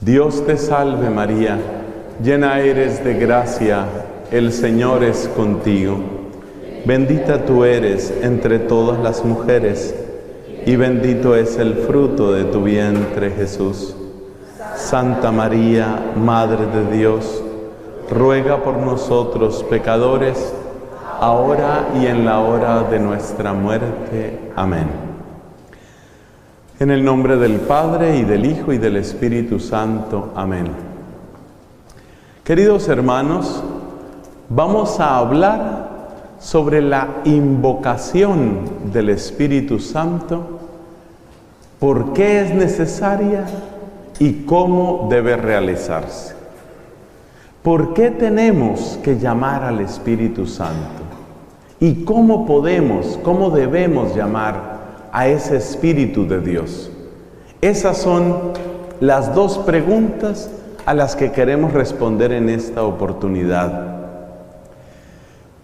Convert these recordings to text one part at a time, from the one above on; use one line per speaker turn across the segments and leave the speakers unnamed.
Dios te salve María, llena eres de gracia, el Señor es contigo. Bendita tú eres entre todas las mujeres, y bendito es el fruto de tu vientre, Jesús. Santa María, Madre de Dios, ruega por nosotros pecadores, ahora y en la hora de nuestra muerte. Amén. En el nombre del Padre, y del Hijo, y del Espíritu Santo. Amén. Queridos hermanos, vamos a hablar sobre la invocación del Espíritu Santo, por qué es necesaria y cómo debe realizarse. ¿Por qué tenemos que llamar al Espíritu Santo? ¿Y cómo debemos llamar a ese Espíritu de Dios? Esas son las dos preguntas a las que queremos responder en esta oportunidad.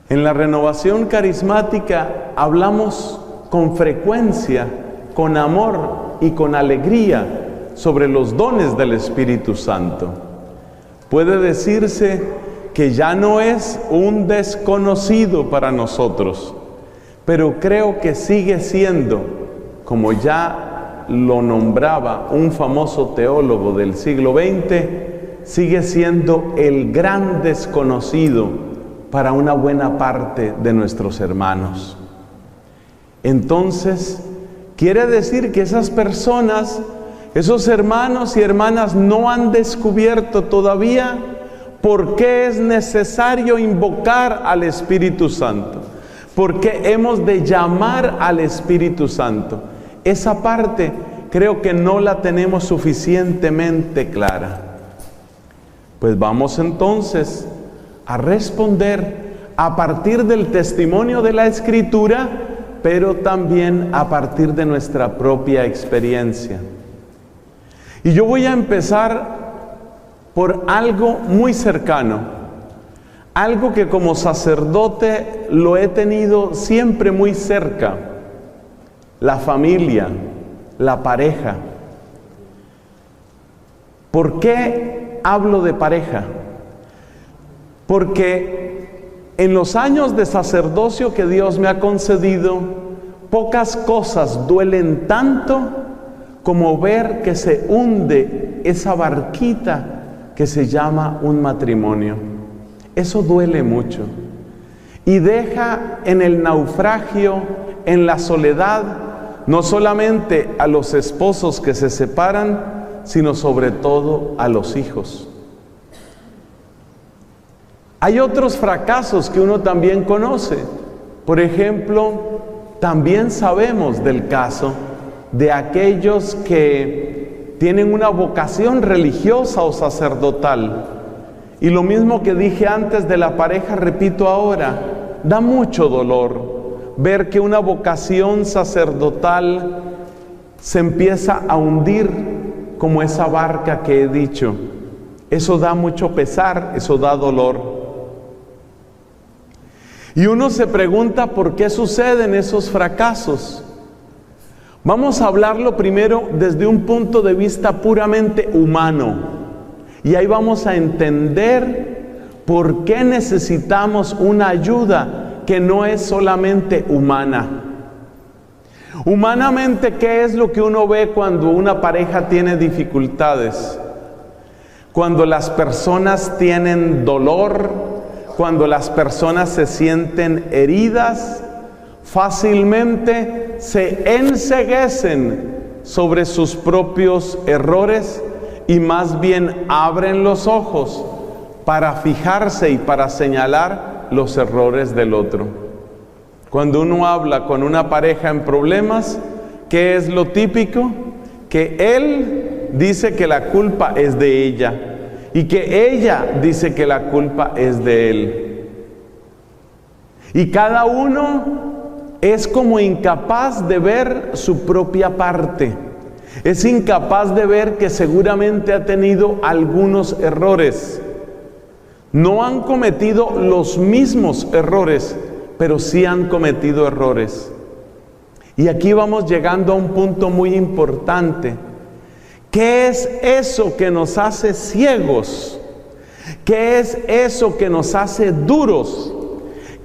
En la renovación carismática hablamos con frecuencia, con amor y con alegría sobre los dones del Espíritu Santo. Puede decirse que ya no es un desconocido para nosotros, pero creo que sigue siendo, como ya lo nombraba un famoso teólogo del siglo XX, sigue siendo el gran desconocido para una buena parte de nuestros hermanos. Entonces, quiere decir que esas personas, esos hermanos y hermanas no han descubierto todavía por qué es necesario invocar al Espíritu Santo. ¿Por qué hemos de llamar al Espíritu Santo? Esa parte creo que no la tenemos suficientemente clara. Pues vamos entonces a responder a partir del testimonio de la Escritura, pero también a partir de nuestra propia experiencia. Y yo voy a empezar por algo muy cercano. Algo que como sacerdote lo he tenido siempre muy cerca: la familia, la pareja. ¿Por qué hablo de pareja? Porque en los años de sacerdocio que Dios me ha concedido, pocas cosas duelen tanto como ver que se hunde esa barquita que se llama un matrimonio. Eso duele mucho y deja en el naufragio, en la soledad, no solamente a los esposos que se separan, sino sobre todo a los hijos. Hay otros fracasos que uno también conoce. Por ejemplo, también sabemos del caso de aquellos que tienen una vocación religiosa o sacerdotal. Y lo mismo que dije antes de la pareja, repito ahora: da mucho dolor ver que una vocación sacerdotal se empieza a hundir como esa barca que he dicho. Eso da mucho pesar, eso da dolor. Y uno se pregunta por qué suceden esos fracasos. Vamos a hablarlo primero desde un punto de vista puramente humano. Y ahí vamos a entender por qué necesitamos una ayuda que no es solamente humana. Humanamente, ¿qué es lo que uno ve cuando una pareja tiene dificultades? Cuando las personas tienen dolor, cuando las personas se sienten heridas, fácilmente se enceguecen sobre sus propios errores y más bien abren los ojos para fijarse y para señalar los errores del otro. Cuando uno habla con una pareja en problemas, ¿qué es lo típico? Que él dice que la culpa es de ella y que ella dice que la culpa es de él. Y cada uno es como incapaz de ver su propia parte. Es incapaz de ver que seguramente ha tenido algunos errores. No han cometido los mismos errores, pero sí han cometido errores. Y aquí vamos llegando a un punto muy importante. ¿Qué es eso que nos hace ciegos? ¿Qué es eso que nos hace duros?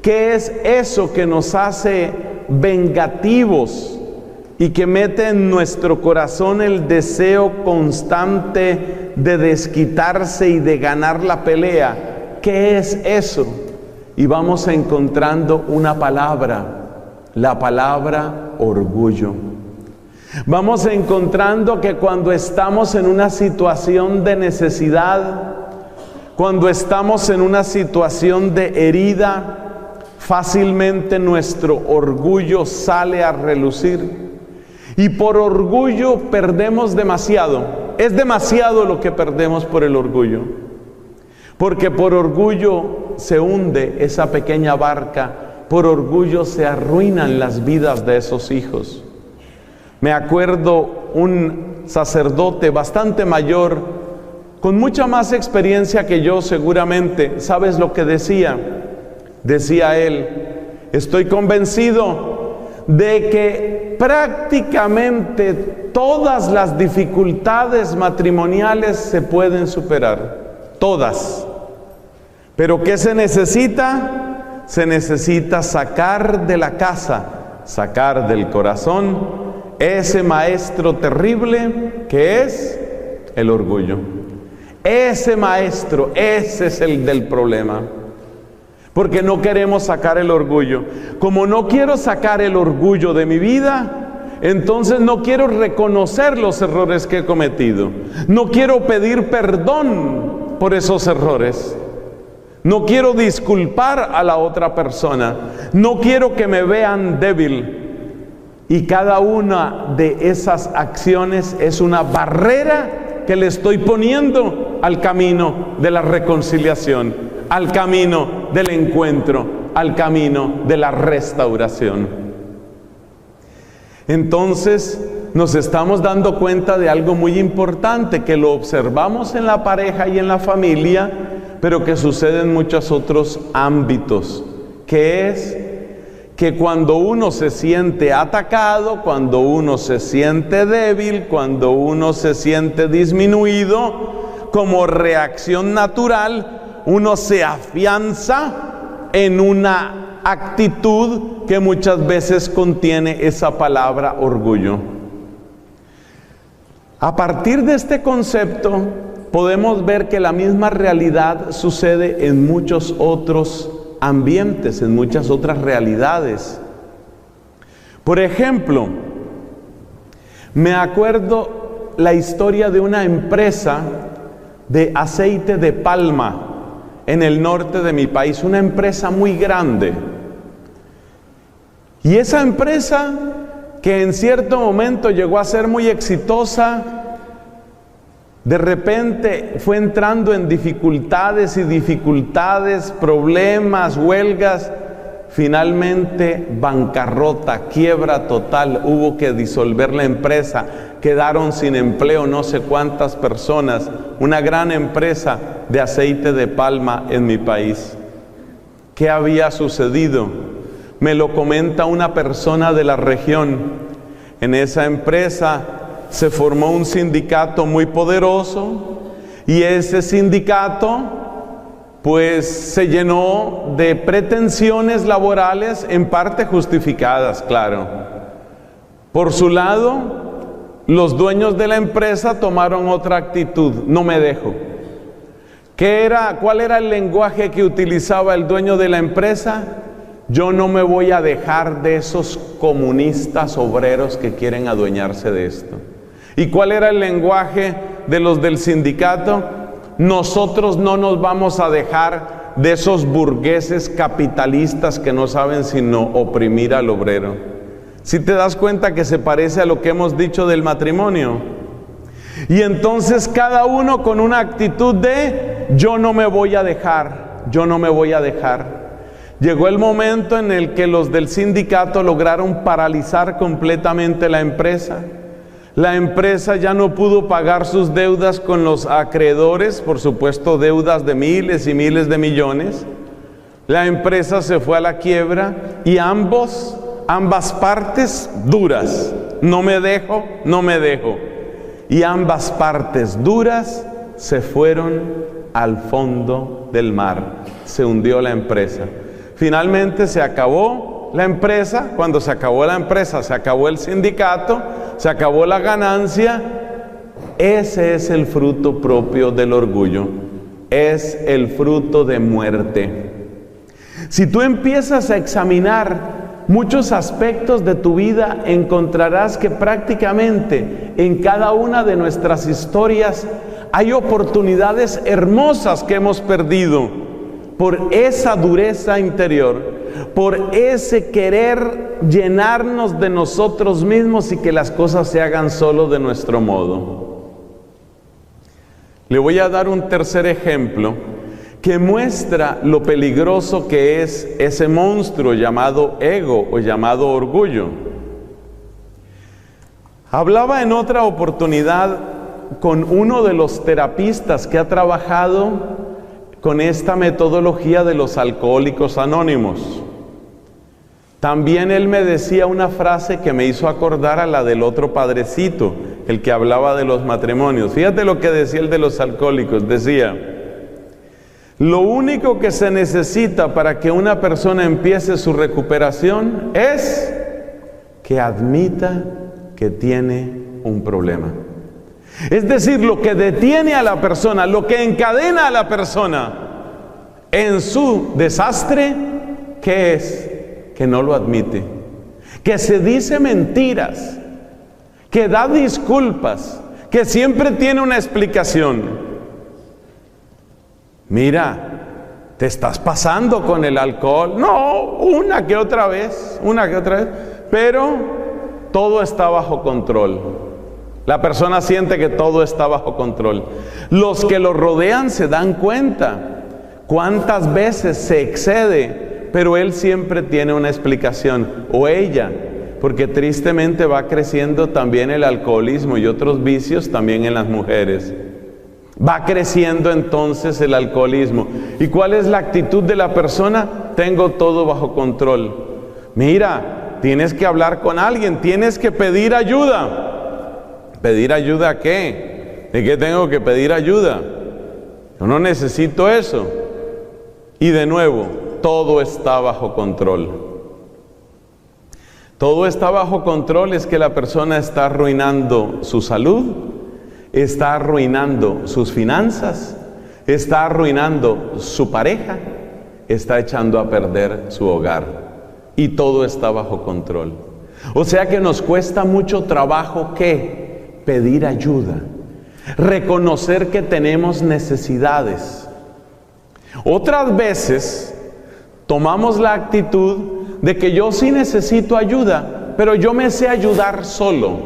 ¿Qué es eso que nos hace vengativos y que mete en nuestro corazón el deseo constante de desquitarse y de ganar la pelea? ¿Qué es eso? Y vamos encontrando una palabra, la palabra orgullo. Vamos encontrando que cuando estamos en una situación de necesidad, cuando estamos en una situación de herida, fácilmente nuestro orgullo sale a relucir. Y por orgullo perdemos demasiado. Es demasiado lo que perdemos por el orgullo. Porque por orgullo se hunde esa pequeña barca. Por orgullo se arruinan las vidas de esos hijos. Me acuerdo un sacerdote bastante mayor, con mucha más experiencia que yo seguramente. ¿Sabes lo que decía? Decía él: estoy convencido de que prácticamente todas las dificultades matrimoniales se pueden superar. Todas. ¿Pero qué se necesita? Se necesita sacar de la casa, sacar del corazón ese maestro terrible que es el orgullo. Ese maestro, ese es el del problema. Porque no queremos sacar el orgullo. Como no quiero sacar el orgullo de mi vida, entonces no quiero reconocer los errores que he cometido. No quiero pedir perdón por esos errores. No quiero disculpar a la otra persona. No quiero que me vean débil. Y cada una de esas acciones es una barrera que le estoy poniendo al camino de la reconciliación, al camino del encuentro, al camino de la restauración. Entonces nos estamos dando cuenta de algo muy importante, que lo observamos en la pareja y en la familia, pero que sucede en muchos otros ámbitos, que es que cuando uno se siente atacado, cuando uno se siente débil, cuando uno se siente disminuido, como reacción natural, uno se afianza en una actitud que muchas veces contiene esa palabra orgullo. A partir de este concepto, podemos ver que la misma realidad sucede en muchos otros ambientes, en muchas otras realidades. Por ejemplo, me acuerdo la historia de una empresa de aceite de palma en el norte de mi país, una empresa muy grande. Y esa empresa, que en cierto momento llegó a ser muy exitosa, de repente fue entrando en dificultades y dificultades, problemas, huelgas, finalmente bancarrota, quiebra total, hubo que disolver la empresa, quedaron sin empleo no sé cuántas personas, una gran empresa de aceite de palma en mi país. ¿Qué había sucedido? Me lo comenta una persona de la región. En esa empresa se formó un sindicato muy poderoso y ese sindicato pues se llenó de pretensiones laborales, en parte justificadas, claro. Por su lado, los dueños de la empresa tomaron otra actitud: no me dejo. ¿Cuál era el lenguaje que utilizaba el dueño de la empresa? Yo no me voy a dejar de esos comunistas obreros que quieren adueñarse de esto. ¿Y cuál era el lenguaje de los del sindicato? Nosotros no nos vamos a dejar de esos burgueses capitalistas que no saben sino oprimir al obrero. ¿Sí te das cuenta que se parece a lo que hemos dicho del matrimonio? Y entonces cada uno con una actitud de yo no me voy a dejar, yo no me voy a dejar. Llegó el momento en el que los del sindicato lograron paralizar completamente la empresa. La empresa ya no pudo pagar sus deudas con los acreedores, por supuesto deudas de miles y miles de millones. La empresa se fue a la quiebra y ambas partes duras. No me dejo, no me dejo. y ambas partes duras se fueron al fondo del mar. Se hundió la empresa. Finalmente se acabó la empresa. Cuando se acabó la empresa, se acabó el sindicato, se acabó la ganancia. Ese es el fruto propio del orgullo. Es el fruto de muerte. Si tú empiezas a examinar muchos aspectos de tu vida, encontrarás que prácticamente en cada una de nuestras historias hay oportunidades hermosas que hemos perdido por esa dureza interior, por ese querer llenarnos de nosotros mismos y que las cosas se hagan solo de nuestro modo. Le voy a dar un tercer ejemplo que muestra lo peligroso que es ese monstruo llamado ego o llamado orgullo. Hablaba en otra oportunidad con uno de los terapistas que ha trabajado con esta metodología de los alcohólicos anónimos. También él me decía una frase que me hizo acordar a la del otro padrecito, el que hablaba de los matrimonios. Fíjate lo que decía el de los alcohólicos. Decía: lo único que se necesita para que una persona empiece su recuperación es que admita que tiene un problema. Es decir, lo que detiene a la persona, lo que encadena a la persona en su desastre, ¿qué es? Que no lo admite, que se dice mentiras, que da disculpas, que siempre tiene una explicación. Mira, te estás pasando con el alcohol. No, una que otra vez, pero todo está bajo control. La persona siente que todo está bajo control. Los que lo rodean se dan cuenta cuántas veces se excede, pero él siempre tiene una explicación, o ella, porque tristemente va creciendo también el alcoholismo y otros vicios también en las mujeres. Va creciendo entonces el alcoholismo. ¿Y cuál es la actitud de la persona? Tengo todo bajo control. Mira, tienes que hablar con alguien, tienes que pedir ayuda. ¿Pedir ayuda a qué? ¿De qué tengo que pedir ayuda? Yo no necesito eso. Y de nuevo, todo está bajo control. Todo está bajo control es que la persona está arruinando su salud, está arruinando sus finanzas, está arruinando su pareja, está echando a perder su hogar. Y todo está bajo control. O sea que nos cuesta mucho trabajo, ¿qué? Pedir ayuda, reconocer que tenemos necesidades. Otras veces tomamos la actitud de que yo sí necesito ayuda, pero yo me sé ayudar solo.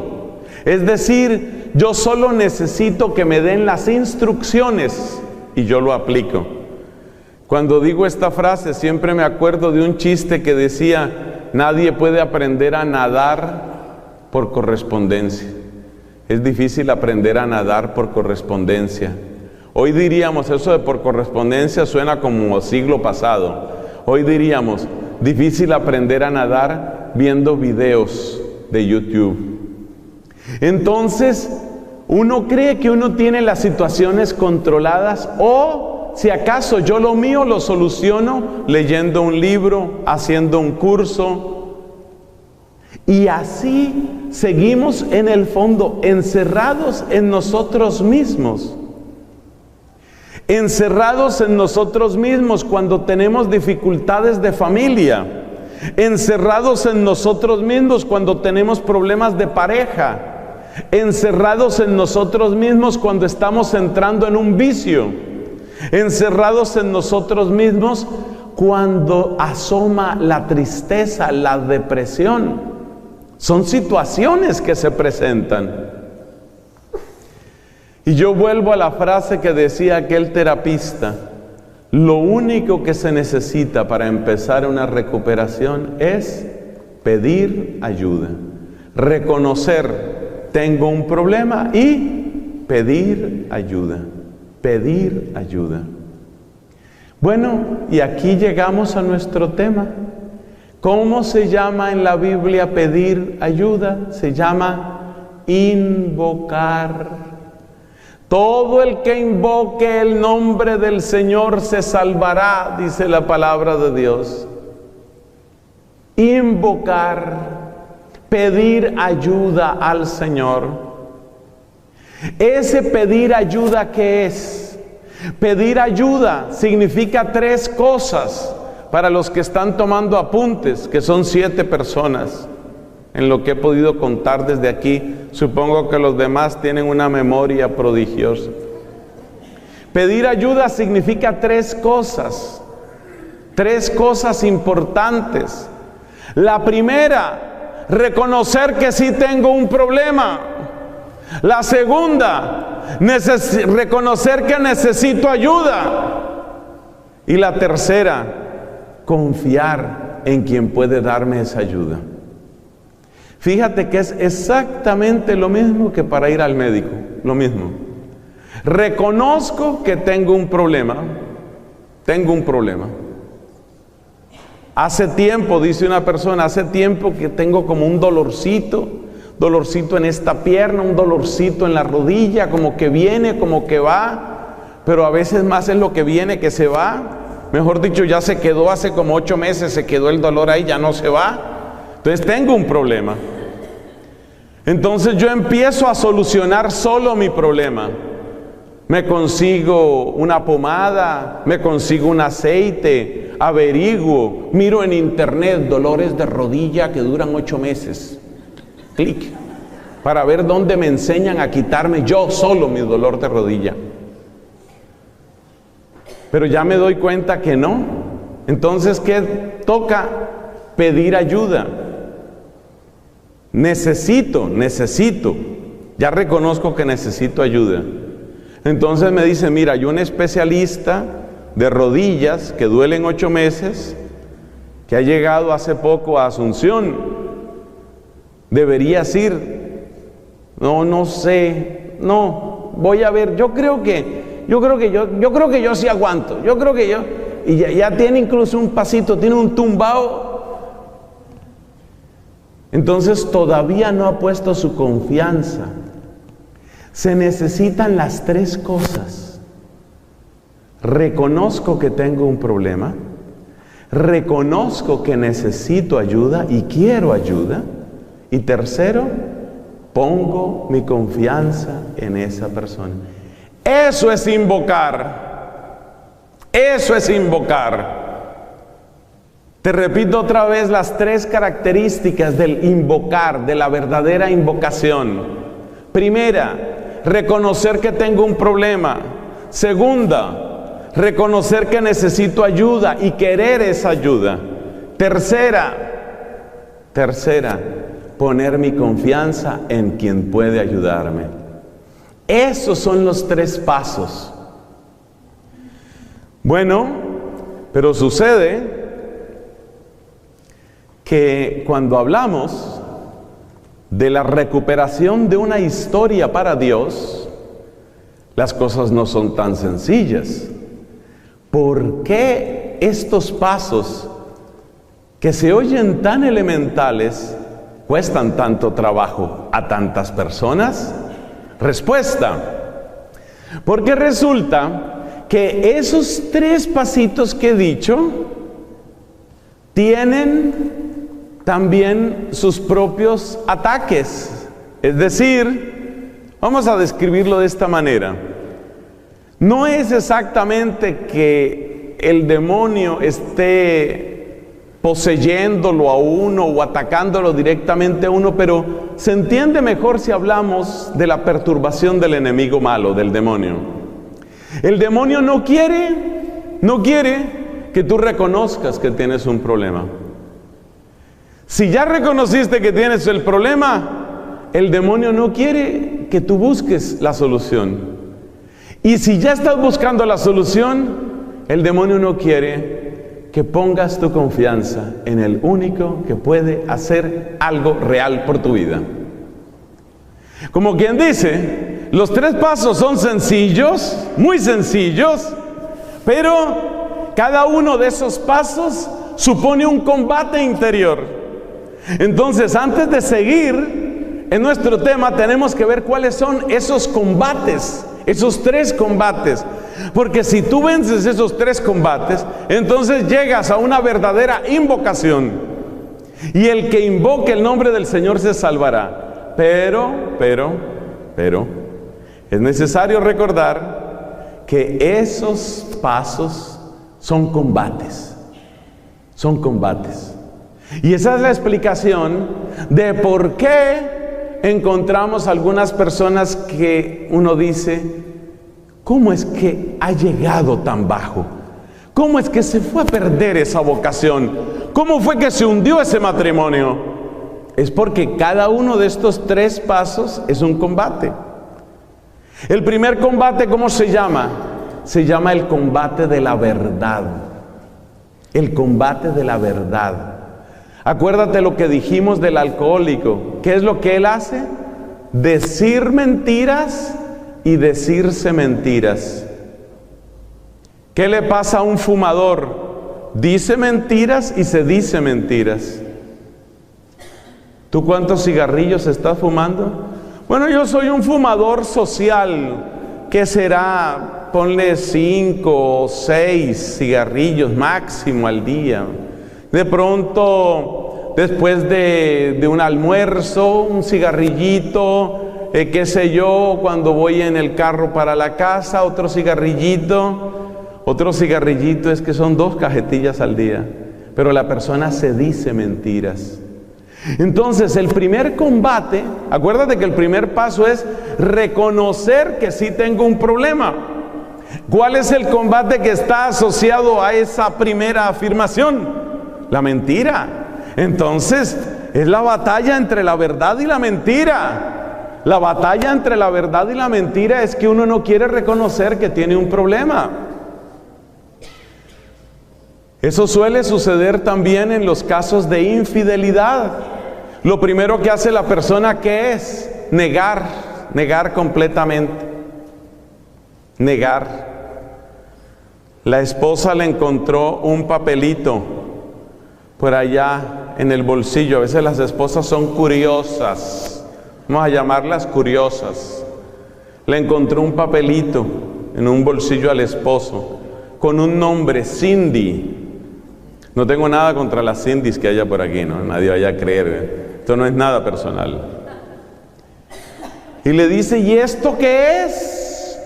Es decir, yo solo necesito que me den las instrucciones y yo lo aplico. Cuando digo esta frase siempre me acuerdo de un chiste que decía: nadie puede aprender a nadar por correspondencia. Es difícil aprender a nadar por correspondencia. Hoy diríamos, eso de por correspondencia suena como siglo pasado. Hoy diríamos, difícil aprender a nadar viendo videos de YouTube. Entonces, uno cree que uno tiene las situaciones controladas, o si acaso yo lo mío lo soluciono leyendo un libro, haciendo un curso. Y así seguimos en el fondo encerrados en nosotros mismos. Encerrados en nosotros mismos cuando tenemos dificultades de familia. Encerrados en nosotros mismos cuando tenemos problemas de pareja. Encerrados en nosotros mismos cuando estamos entrando en un vicio. Encerrados en nosotros mismos cuando asoma la tristeza, la depresión. Son situaciones que se presentan. Y yo vuelvo a la frase que decía aquel terapista: lo único que se necesita para empezar una recuperación es pedir ayuda. Reconocer, tengo un problema, y pedir ayuda. Pedir ayuda. Bueno, y aquí llegamos a nuestro tema. ¿Cómo se llama en la Biblia pedir ayuda? Se llama invocar. Todo el que invoque el nombre del Señor se salvará, dice la palabra de Dios. Invocar, pedir ayuda al Señor. Ese pedir ayuda, ¿qué es? Pedir ayuda significa 3 cosas para los que están tomando apuntes, que son 7 personas. En lo que he podido contar desde aquí, supongo que los demás tienen una memoria prodigiosa. Pedir ayuda significa 3 cosas, 3 cosas importantes. La primera, reconocer que sí tengo un problema. La segunda, reconocer que necesito ayuda. Y la tercera, confiar en quien puede darme esa ayuda. Fíjate que es exactamente lo mismo que para ir al médico, lo mismo. Reconozco que tengo un problema. Hace tiempo, dice una persona, hace tiempo que tengo como un dolorcito en esta pierna, un dolorcito en la rodilla, como que viene, como que va, pero a veces más es lo que viene que se va. Mejor dicho, ya se quedó hace como 8 meses, se quedó el dolor ahí, ya no se va. Entonces tengo un problema. Entonces yo empiezo a solucionar solo mi problema. Me consigo una pomada, me consigo un aceite, averiguo, miro en internet dolores de rodilla que duran 8 meses. Clic, para ver dónde me enseñan a quitarme yo solo mi dolor de rodilla. Pero ya me doy cuenta que no. Entonces, ¿qué toca? Pedir ayuda. Necesito. Ya reconozco que necesito ayuda. Entonces me dice, mira, hay un especialista de rodillas que duelen 8 meses, que ha llegado hace poco a Asunción. Deberías ir. No sé. No, voy a ver. Yo creo que yo sí aguanto. Y ya tiene incluso un pasito, tiene un tumbao. Entonces todavía no ha puesto su confianza. Se necesitan las 3 cosas. Reconozco que tengo un problema. Reconozco que necesito ayuda y quiero ayuda. Y tercero, pongo mi confianza en esa persona. Eso es invocar. Eso es invocar. Te repito otra vez las 3 características del invocar, de la verdadera invocación. Primera, reconocer que tengo un problema. Segunda, reconocer que necesito ayuda y querer esa ayuda. Tercera, poner mi confianza en quien puede ayudarme. Esos son los 3 pasos. Bueno, pero sucede que cuando hablamos de la recuperación de una historia para Dios, las cosas no son tan sencillas. ¿Por qué estos pasos que se oyen tan elementales cuestan tanto trabajo a tantas personas? Respuesta: porque resulta que esos 3 pasitos que he dicho tienen también sus propios ataques. Es decir, vamos a describirlo de esta manera. No es exactamente que el demonio esté poseyéndolo a uno o atacándolo directamente a uno, pero se entiende mejor si hablamos de la perturbación del enemigo malo, del demonio. El demonio no quiere que tú reconozcas que tienes un problema. Si ya reconociste que tienes el problema, el demonio no quiere que tú busques la solución. Y si ya estás buscando la solución, el demonio no quiere que pongas tu confianza en el único que puede hacer algo real por tu vida. Como quien dice, los 3 pasos son sencillos, muy sencillos, pero cada uno de esos pasos supone un combate interior. Entonces, antes de seguir, en nuestro tema tenemos que ver cuáles son esos combates, esos 3 combates. Porque si tú vences esos 3 combates, entonces llegas a una verdadera invocación. Y el que invoque el nombre del Señor se salvará. Pero, es necesario recordar que esos pasos son combates. Son combates. Y esa es la explicación de por qué encontramos algunas personas que uno dice, ¿cómo es que ha llegado tan bajo? ¿Cómo es que se fue a perder esa vocación? ¿Cómo fue que se hundió ese matrimonio? Es porque cada uno de estos 3 pasos es un combate. El primer combate, ¿cómo se llama? Se llama el combate de la verdad. El combate de la verdad. Acuérdate lo que dijimos del alcohólico. ¿Qué es lo que él hace? Decir mentiras y decirse mentiras. ¿Qué le pasa a un fumador? Dice mentiras y se dice mentiras. ¿Tú cuántos cigarrillos estás fumando? Bueno, yo soy un fumador social. ¿Qué será? Ponle 5 o 6 cigarrillos máximo al día. De pronto, después de un almuerzo, un cigarrillito, qué sé yo, cuando voy en el carro para la casa, otro cigarrillito. Otro cigarrillito es que son 2 cajetillas al día. Pero la persona se dice mentiras. Entonces, el primer combate, acuérdate que el primer paso es reconocer que sí tengo un problema. ¿Cuál es el combate que está asociado a esa primera afirmación? La mentira. Entonces, es la batalla entre la verdad y la mentira. La batalla entre la verdad y la mentira es que uno no quiere reconocer que tiene un problema. Eso suele suceder también en los casos de infidelidad. Lo primero que hace la persona, ¿qué es? Negar completamente. Negar. La esposa le encontró un papelito por allá en el bolsillo. A veces las esposas son curiosas. Vamos a llamarlas curiosas. Le encontró un papelito en un bolsillo al esposo con un nombre, Cindy. No tengo nada contra las Cindys que haya por aquí, ¿no? Nadie vaya a creer. Esto no es nada personal. Y le dice, ¿y esto qué es?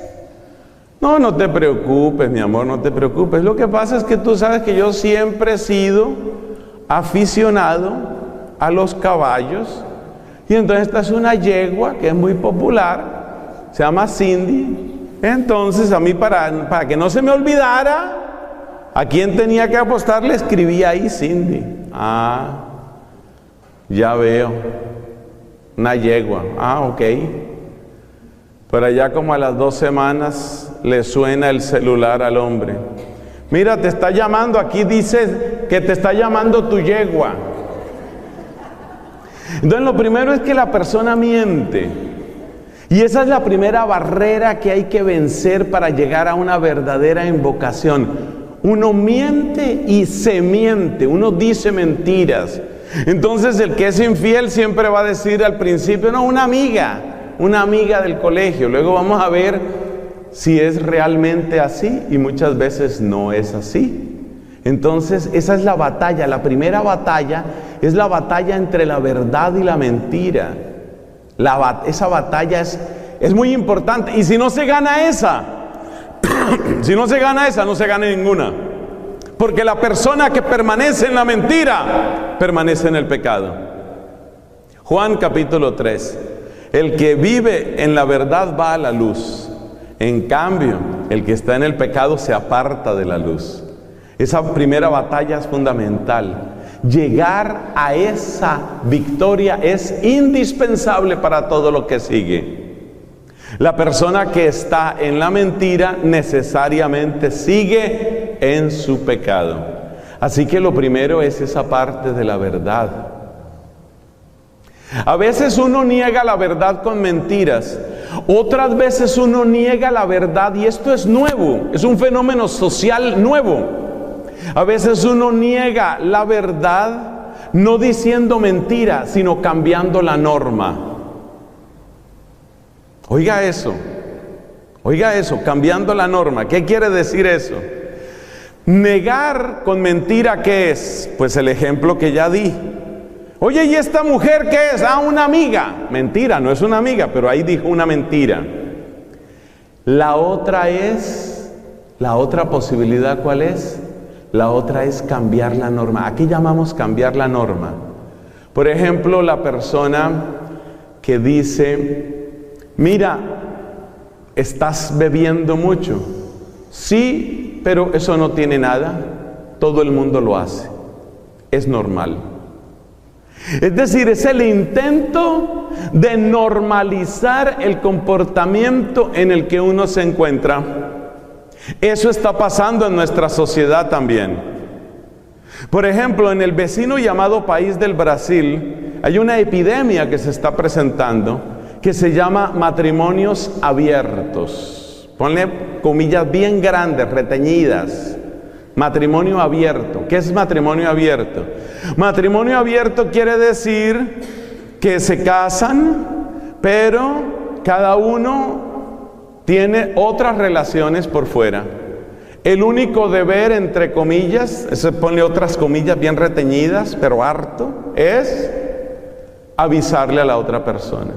No, no te preocupes, mi amor, no te preocupes. Lo que pasa es que tú sabes que yo siempre he sido aficionado a los caballos. Y entonces esta es una yegua que es muy popular. Se llama Cindy. Entonces a mí para que no se me olvidara a quién tenía que apostar, le escribí ahí Cindy. Ah, ya veo. Una yegua. Ah, ok. Por allá como a las 2 semanas le suena el celular al hombre. Mira, te está llamando, aquí dice que te está llamando tu yegua. Entonces lo primero es que la persona miente. Y esa es la primera barrera que hay que vencer para llegar a una verdadera invocación. Uno miente y se miente, uno dice mentiras. Entonces el que es infiel siempre va a decir al principio, no, una amiga del colegio. Luego vamos a ver si es realmente así y muchas veces no es así. Entonces esa es la batalla, la primera batalla es la batalla entre la verdad y la mentira. Esa batalla es muy importante y si no se gana esa, no se gana ninguna. Porque la persona que permanece en la mentira, permanece en el pecado. Juan capítulo 3. El que vive en la verdad va a la luz. En cambio, el que está en el pecado se aparta de la luz. Esa primera batalla es fundamental. Llegar a esa victoria es indispensable para todo lo que sigue. La persona que está en la mentira necesariamente sigue en su pecado. Así que lo primero es esa parte de la verdad. A veces uno niega la verdad con mentiras. Otras veces uno niega la verdad y esto es nuevo, es un fenómeno social nuevo. A veces uno niega la verdad no diciendo mentira, sino cambiando la norma. Oiga eso, cambiando la norma. ¿Qué quiere decir eso? Negar con mentira, ¿qué es? Pues el ejemplo que ya di. Oye, ¿y esta mujer qué es? Ah, una amiga. Mentira, no es una amiga, pero ahí dijo una mentira. La otra posibilidad, ¿cuál es? La otra es cambiar la norma. ¿A qué llamamos cambiar la norma? Por ejemplo, la persona que dice, mira, estás bebiendo mucho. Sí, pero eso no tiene nada. Todo el mundo lo hace. Es normal. Es decir, es el intento de normalizar el comportamiento en el que uno se encuentra. Eso está pasando en nuestra sociedad también. Por ejemplo, en el vecino llamado país del Brasil, hay una epidemia que se está presentando que se llama matrimonios abiertos. Ponle comillas bien grandes, reteñidas. Matrimonio abierto. ¿Qué es matrimonio abierto? Matrimonio abierto quiere decir que se casan, pero cada uno tiene otras relaciones por fuera. El único deber, entre comillas, se pone otras comillas bien reteñidas, pero harto, es avisarle a la otra persona.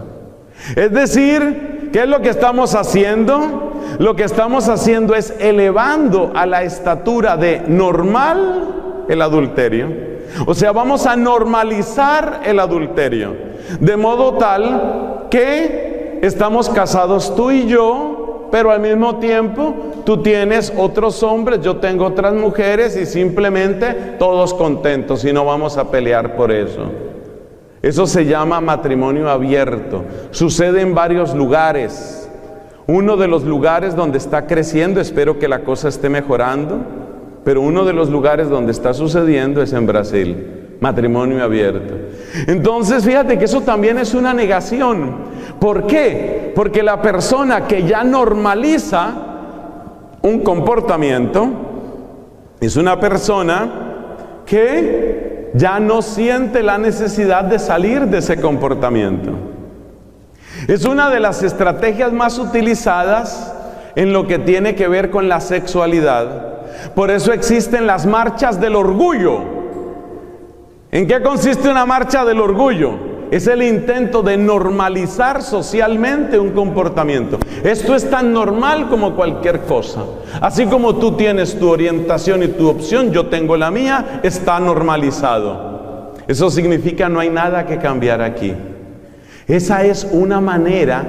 Es decir, ¿qué es lo que estamos haciendo? Lo que estamos haciendo es elevando a la estatura de normal el adulterio. O sea, vamos a normalizar el adulterio, de modo tal que estamos casados tú y yo, pero al mismo tiempo tú tienes otros hombres, yo tengo otras mujeres y simplemente todos contentos y no vamos a pelear por eso. Eso se llama matrimonio abierto. Sucede en varios lugares. Uno de los lugares donde está creciendo, espero que la cosa esté mejorando, pero uno de los lugares donde está sucediendo es en Brasil. Matrimonio abierto. Entonces, fíjate que eso también es una negación. ¿Por qué? Porque la persona que ya normaliza un comportamiento es una persona que ya no siente la necesidad de salir de ese comportamiento. Es una de las estrategias más utilizadas en lo que tiene que ver con la sexualidad. Por eso existen las marchas del orgullo. ¿En qué consiste una marcha del orgullo? Es el intento de normalizar socialmente un comportamiento. Esto es tan normal como cualquier cosa. Así como tú tienes tu orientación y tu opción, yo tengo la mía, está normalizado. Eso significa no hay nada que cambiar aquí. Esa es una manera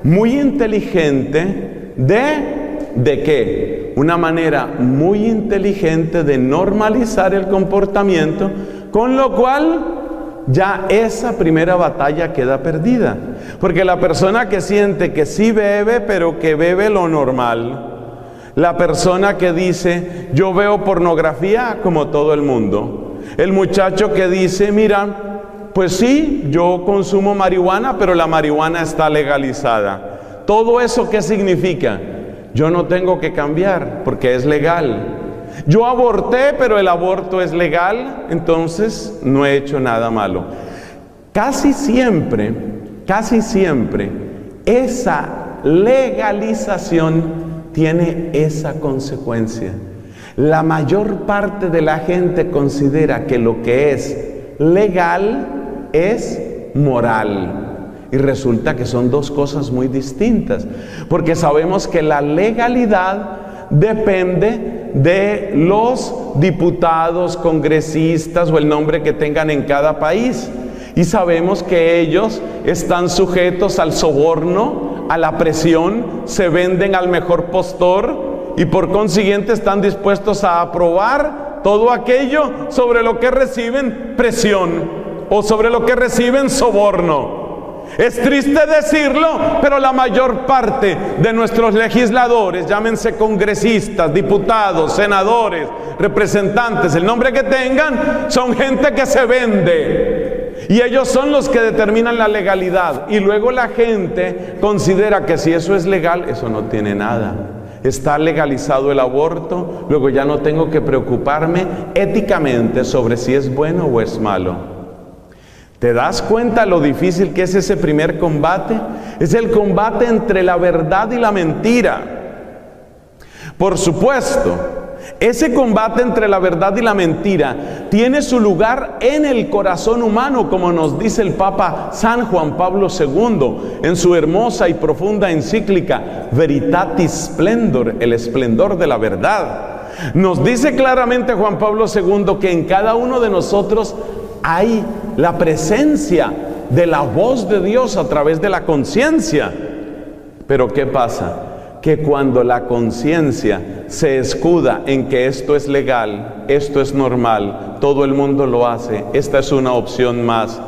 muy inteligente ¿de qué? Una manera muy inteligente de normalizar el comportamiento, con lo cual ya esa primera batalla queda perdida. Porque la persona que siente que sí bebe, pero que bebe lo normal, la persona que dice, yo veo pornografía como todo el mundo, el muchacho que dice, mira, pues sí, yo consumo marihuana, pero la marihuana está legalizada. ¿Todo eso qué significa? Yo no tengo que cambiar porque es legal. Yo aborté, pero el aborto es legal, entonces no he hecho nada malo. Casi siempre, esa legalización tiene esa consecuencia. La mayor parte de la gente considera que lo que es legal es moral. Y resulta que son dos cosas muy distintas, porque sabemos que la legalidad depende de los diputados, congresistas o el nombre que tengan en cada país. Y sabemos que ellos están sujetos al soborno, a la presión, se venden al mejor postor y por consiguiente están dispuestos a aprobar todo aquello sobre lo que reciben presión o sobre lo que reciben soborno. Es triste decirlo, pero la mayor parte de nuestros legisladores, llámense congresistas, diputados, senadores, representantes, el nombre que tengan, son gente que se vende. Y ellos son los que determinan la legalidad. Y luego la gente considera que si eso es legal, eso no tiene nada. Está legalizado el aborto, luego ya no tengo que preocuparme éticamente sobre si es bueno o es malo. ¿Te das cuenta lo difícil que es ese primer combate? Es el combate entre la verdad y la mentira. Por supuesto, ese combate entre la verdad y la mentira tiene su lugar en el corazón humano, como nos dice el Papa San Juan Pablo II en su hermosa y profunda encíclica Veritatis Splendor, el esplendor de la verdad. Nos dice claramente Juan Pablo II que en cada uno de nosotros hay la presencia de la voz de Dios a través de la conciencia. Pero ¿qué pasa? Que cuando la conciencia se escuda en que esto es legal, esto es normal, todo el mundo lo hace, esta es una opción más.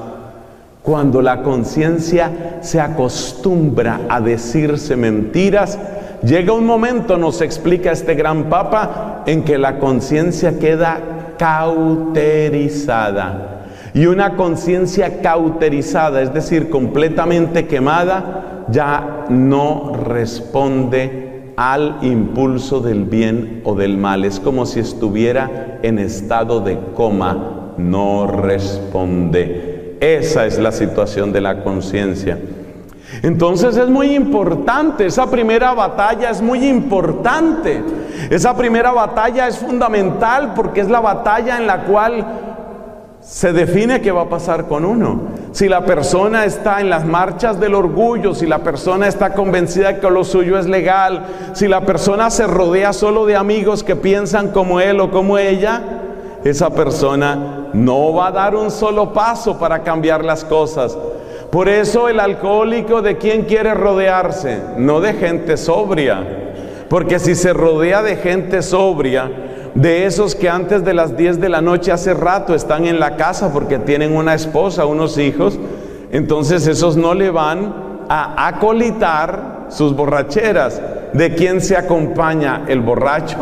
Cuando la conciencia se acostumbra a decirse mentiras, llega un momento, nos explica este gran Papa, en que la conciencia queda cauterizada. Y una conciencia cauterizada, es decir, completamente quemada, ya no responde al impulso del bien o del mal. Es como si estuviera en estado de coma, no responde. Esa es la situación de la conciencia. Entonces es muy importante, esa primera batalla es muy importante. Esa primera batalla es fundamental porque es la batalla en la cual se define qué va a pasar con uno. Si la persona está en las marchas del orgullo, si la persona está convencida de que lo suyo es legal, si la persona se rodea solo de amigos que piensan como él o como ella, esa persona no va a dar un solo paso para cambiar las cosas. Por eso el alcohólico, ¿de quién quiere rodearse? No de gente sobria, porque si se rodea de gente sobria, de esos que antes de las 10 de la noche hace rato están en la casa porque tienen una esposa, unos hijos, entonces esos no le van a acolitar sus borracheras. ¿De quién se acompaña el borracho?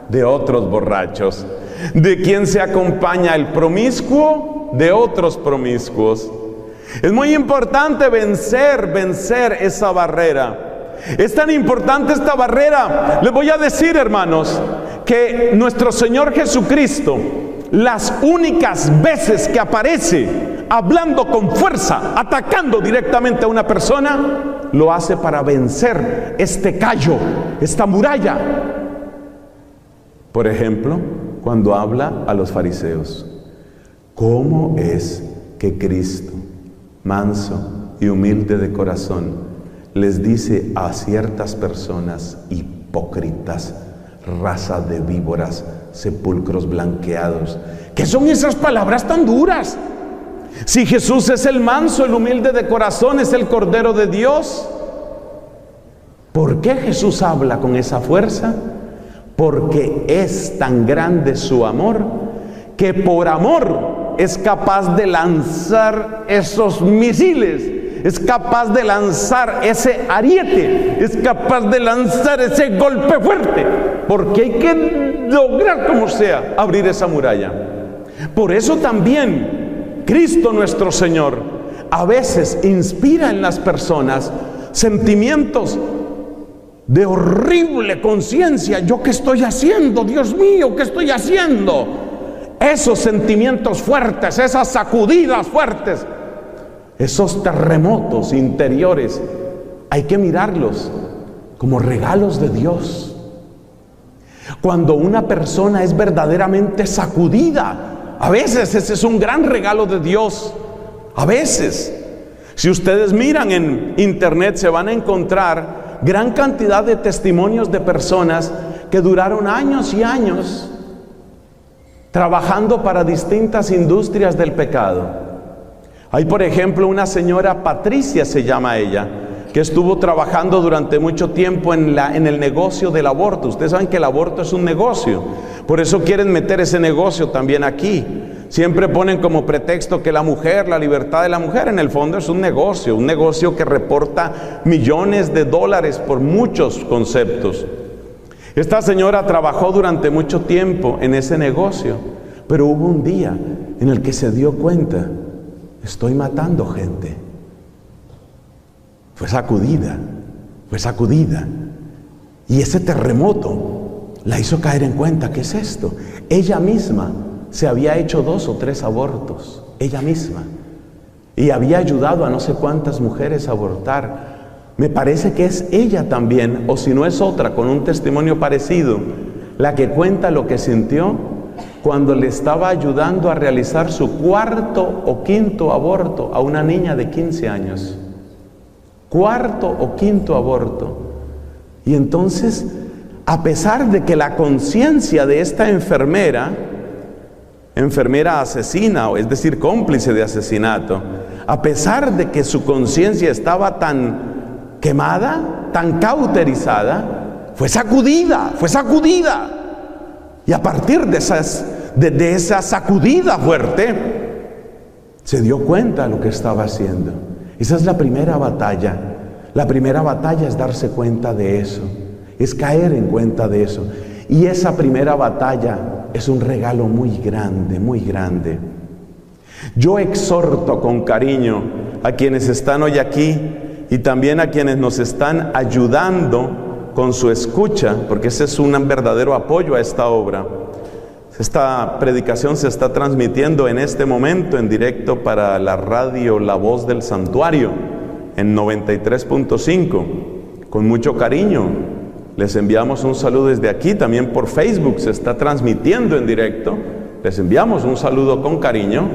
De otros borrachos. ¿De quién se acompaña el promiscuo? De otros promiscuos. Es muy importante vencer esa barrera. Es tan importante esta barrera. Les voy a decir, hermanos, que nuestro Señor Jesucristo, las únicas veces que aparece hablando con fuerza, atacando directamente a una persona, lo hace para vencer este callo, esta muralla. Por ejemplo, cuando habla a los fariseos, ¿cómo es que Cristo, manso y humilde de corazón, les dice a ciertas personas hipócritas, raza de víboras, sepulcros blanqueados? ¿Qué son esas palabras tan duras? Si Jesús es el manso, el humilde de corazón, es el Cordero de Dios, ¿por qué Jesús habla con esa fuerza? Porque es tan grande su amor, que por amor es capaz de lanzar esos misiles, es capaz de lanzar ese ariete, es capaz de lanzar ese golpe fuerte, porque hay que lograr como sea abrir esa muralla. Por eso también Cristo nuestro Señor a veces inspira en las personas sentimientos de horrible conciencia. ¿Yo qué estoy haciendo? Dios mío, ¿qué estoy haciendo? Esos sentimientos fuertes, esas sacudidas fuertes, esos terremotos interiores, hay que mirarlos como regalos de Dios. Cuando una persona es verdaderamente sacudida, a veces ese es un gran regalo de Dios. A veces, si ustedes miran en internet, se van a encontrar gran cantidad de testimonios de personas que duraron años y años trabajando para distintas industrias del pecado. Hay, por ejemplo, una señora, Patricia se llama ella, que estuvo trabajando durante mucho tiempo en el negocio del aborto. Ustedes saben que el aborto es un negocio, por eso quieren meter ese negocio también aquí. Siempre ponen como pretexto que la mujer, la libertad de la mujer, en el fondo es un negocio que reporta millones de dólares por muchos conceptos. Esta señora trabajó durante mucho tiempo en ese negocio, pero hubo un día en el que se dio cuenta: estoy matando gente. Fue sacudida. Y ese terremoto la hizo caer en cuenta. ¿Qué es esto? Ella misma se había hecho 2 o 3 abortos, ella misma, y había ayudado a no sé cuántas mujeres a abortar. Me parece que es ella también, o si no es otra, con un testimonio parecido, la que cuenta lo que sintió cuando le estaba ayudando a realizar su 4º o 5º aborto a una niña de 15 años. 4º o 5º aborto. Y entonces, a pesar de que la conciencia de esta enfermera asesina, es decir, cómplice de asesinato, a pesar de que su conciencia estaba tan quemada, tan cauterizada, fue sacudida. Y a partir de esa sacudida fuerte, se dio cuenta de lo que estaba haciendo. Esa es la primera batalla. La primera batalla es darse cuenta de eso, es caer en cuenta de eso. Y esa primera batalla es un regalo muy grande, muy grande. Yo exhorto con cariño a quienes están hoy aquí y también a quienes nos están ayudando con su escucha, porque ese es un verdadero apoyo a esta obra. Esta predicación se está transmitiendo en este momento en directo para la radio La Voz del Santuario en 93.5. Con mucho cariño les enviamos un saludo desde aquí. También por Facebook se está transmitiendo en directo. Les enviamos un saludo con cariño.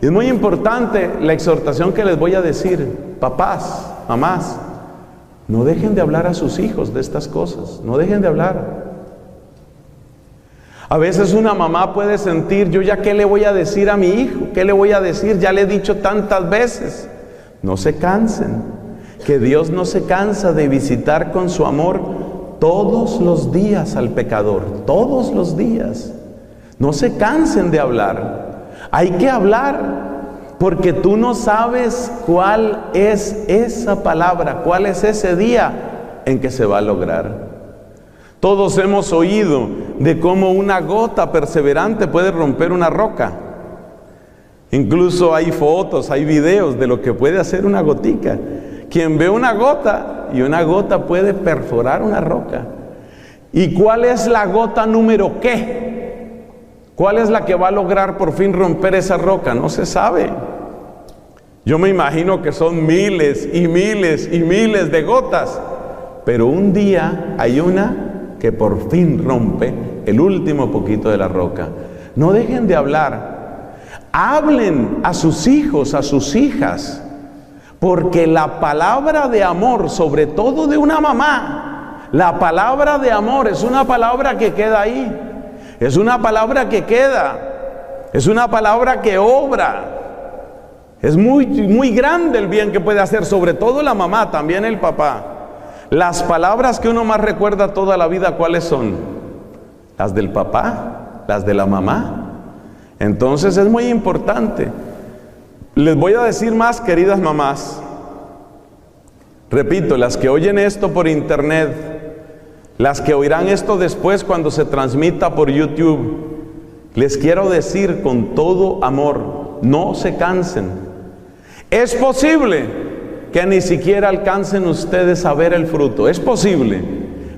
Y es muy importante la exhortación que les voy a decir. Papás, mamás, no dejen de hablar a sus hijos de estas cosas. No dejen de hablar. A veces una mamá puede sentir, yo ya qué le voy a decir a mi hijo, qué le voy a decir, ya le he dicho tantas veces. No se cansen, que Dios no se cansa de visitar con su amor todos los días al pecador, todos los días. No se cansen de hablar. Hay que hablar, porque tú no sabes cuál es esa palabra, cuál es ese día en que se va a lograr. Todos hemos oído de cómo una gota perseverante puede romper una roca. Incluso hay fotos, hay videos de lo que puede hacer una gotica. Quien ve una gota, y una gota puede perforar una roca. ¿Y cuál es la gota número qué? ¿Cuál es la que va a lograr por fin romper esa roca? No se sabe. Yo me imagino que son miles y miles y miles de gotas. Pero un día hay una que por fin rompe el último poquito de la roca. No dejen de hablar. Hablen a sus hijos, a sus hijas, porque la palabra de amor, sobre todo de una mamá, la palabra de amor es una palabra que queda ahí, es una palabra que queda, es una palabra que obra. Es muy, muy grande el bien que puede hacer, sobre todo la mamá, también el papá. Las palabras que uno más recuerda toda la vida, ¿cuáles son? Las del papá, las de la mamá. Entonces es muy importante. Les voy a decir más, queridas mamás. Repito, las que oyen esto por internet, las que oirán esto después cuando se transmita por YouTube, les quiero decir con todo amor, no se cansen. Es posible que ni siquiera alcancen ustedes a ver el fruto. Es posible,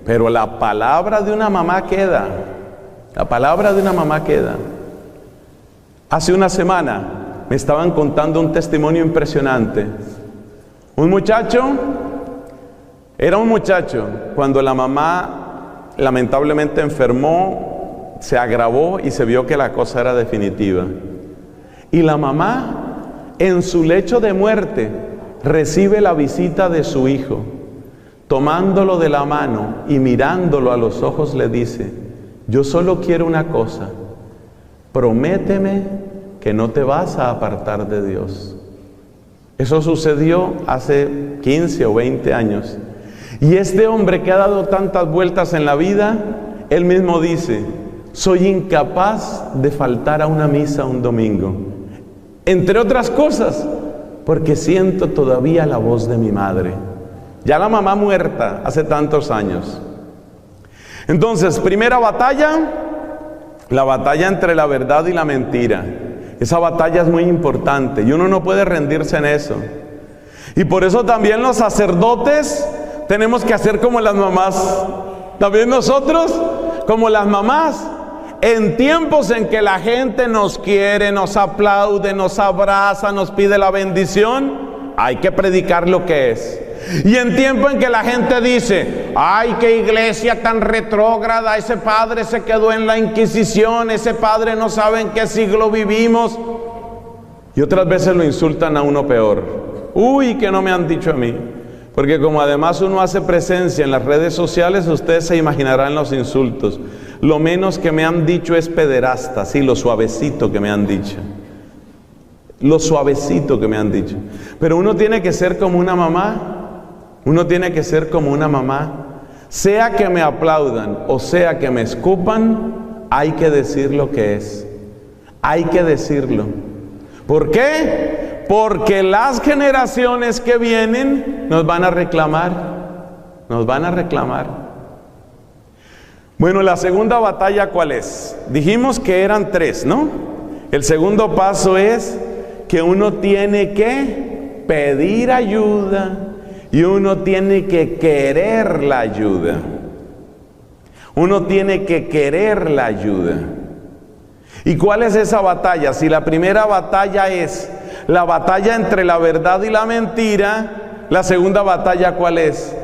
pero la palabra de una mamá queda. La palabra de una mamá queda. Hace una semana me estaban contando un testimonio impresionante. Un muchacho, era un muchacho, cuando la mamá lamentablemente enfermó, se agravó y se vio que la cosa era definitiva. Y la mamá, en su lecho de muerte, recibe la visita de su hijo, tomándolo de la mano y mirándolo a los ojos le dice: yo solo quiero una cosa, prométeme que no te vas a apartar de Dios. Eso sucedió hace 15 o 20 años. Y este hombre que ha dado tantas vueltas en la vida, él mismo dice: soy incapaz de faltar a una misa un domingo. Entre otras cosas, porque siento todavía la voz de mi madre. Ya la mamá muerta hace tantos años. Entonces, primera batalla, la batalla entre la verdad y la mentira. Esa batalla es muy importante y uno no puede rendirse en eso. Y por eso también los sacerdotes tenemos que hacer como las mamás. También nosotros, como las mamás, en tiempos en que la gente nos quiere, nos aplaude, nos abraza, nos pide la bendición, hay que predicar lo que es. Y en tiempo en que la gente dice, ay, qué iglesia tan retrógrada, ese padre se quedó en la Inquisición, ese padre no sabe en qué siglo vivimos. Y otras veces lo insultan a uno peor. Uy, que no me han dicho a mí. Porque como además uno hace presencia en las redes sociales, ustedes se imaginarán los insultos. Lo menos que me han dicho es pederasta, sí, lo suavecito que me han dicho. Lo suavecito que me han dicho. Pero uno tiene que ser como una mamá. Uno tiene que ser como una mamá. Sea que me aplaudan o sea que me escupan, hay que decir lo que es. Hay que decirlo. ¿Por qué? Porque las generaciones que vienen nos van a reclamar. Nos van a reclamar. Bueno, la segunda batalla, ¿cuál es? Dijimos que eran 3, ¿no? El segundo paso es que uno tiene que pedir ayuda y uno tiene que querer la ayuda. Uno tiene que querer la ayuda. ¿Y cuál es esa batalla? Si la primera batalla es la batalla entre la verdad y la mentira, la segunda batalla, ¿cuál es?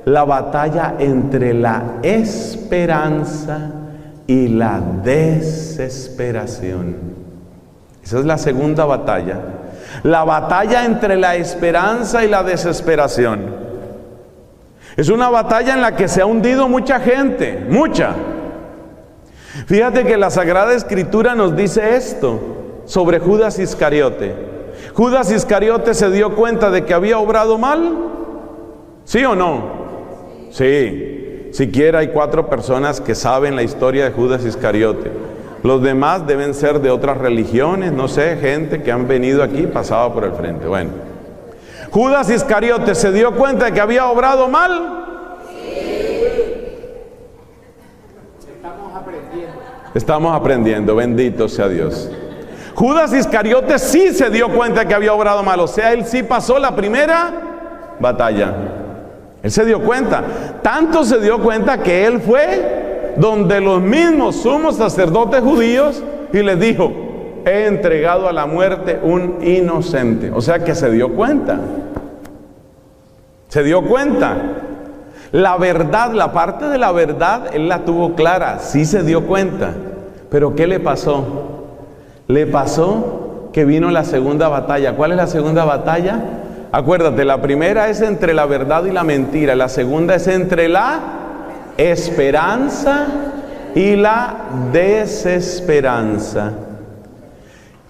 La batalla entre la esperanza y la desesperación. Esa es la segunda batalla. La batalla entre la esperanza y la desesperación. Es una batalla en la que se ha hundido mucha gente, mucha. Fíjate que la Sagrada Escritura nos dice esto sobre Judas Iscariote. Judas Iscariote se dio cuenta de que había obrado mal. ¿Sí o no? Sí. Siquiera hay 4 personas que saben la historia de Judas Iscariote. Los demás deben ser de otras religiones, no sé, gente que han venido aquí, pasado por el frente. Bueno, Judas Iscariote se dio cuenta de que había obrado mal. Estamos aprendiendo, bendito sea Dios. Judas Iscariote sí se dio cuenta de que había obrado mal, o sea, él sí pasó la primera batalla. Él se dio cuenta, tanto se dio cuenta que él fue donde los mismos sumos sacerdotes judíos y les dijo, he entregado a la muerte un inocente. O sea que se dio cuenta. Se dio cuenta. La verdad, la parte de la verdad, él la tuvo clara, sí se dio cuenta. Pero ¿qué le pasó? Le pasó que vino la segunda batalla. ¿Cuál es la segunda batalla? Acuérdate, la primera es entre la verdad y la mentira. La segunda es entre la esperanza y la desesperanza.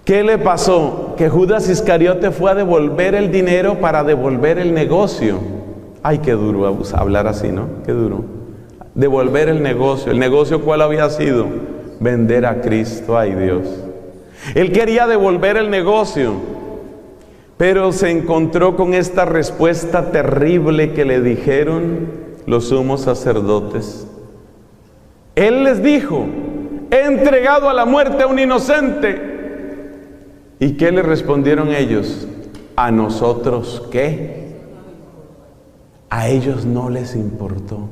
¿Qué le pasó? Que Judas Iscariote fue a devolver el dinero para devolver el negocio. Ay, qué duro hablar así, ¿no? Qué duro. Devolver el negocio. ¿El negocio cuál había sido? Vender a Cristo. Ay, Dios. Él quería devolver el negocio, pero se encontró con esta respuesta terrible que le dijeron los sumos sacerdotes. Él les dijo, he entregado a la muerte a un inocente. ¿Y qué le respondieron ellos? ¿A nosotros qué? A ellos no les importó.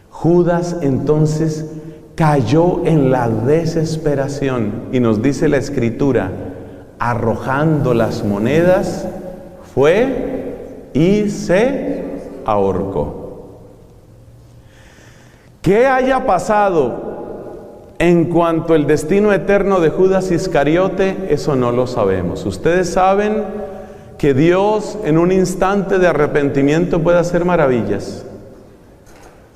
Judas entonces cayó en la desesperación y nos dice la Escritura, arrojando las monedas, fue y se ahorcó. ¿Qué haya pasado en cuanto al destino eterno de Judas Iscariote? Eso no lo sabemos. Ustedes saben que Dios en un instante de arrepentimiento puede hacer maravillas.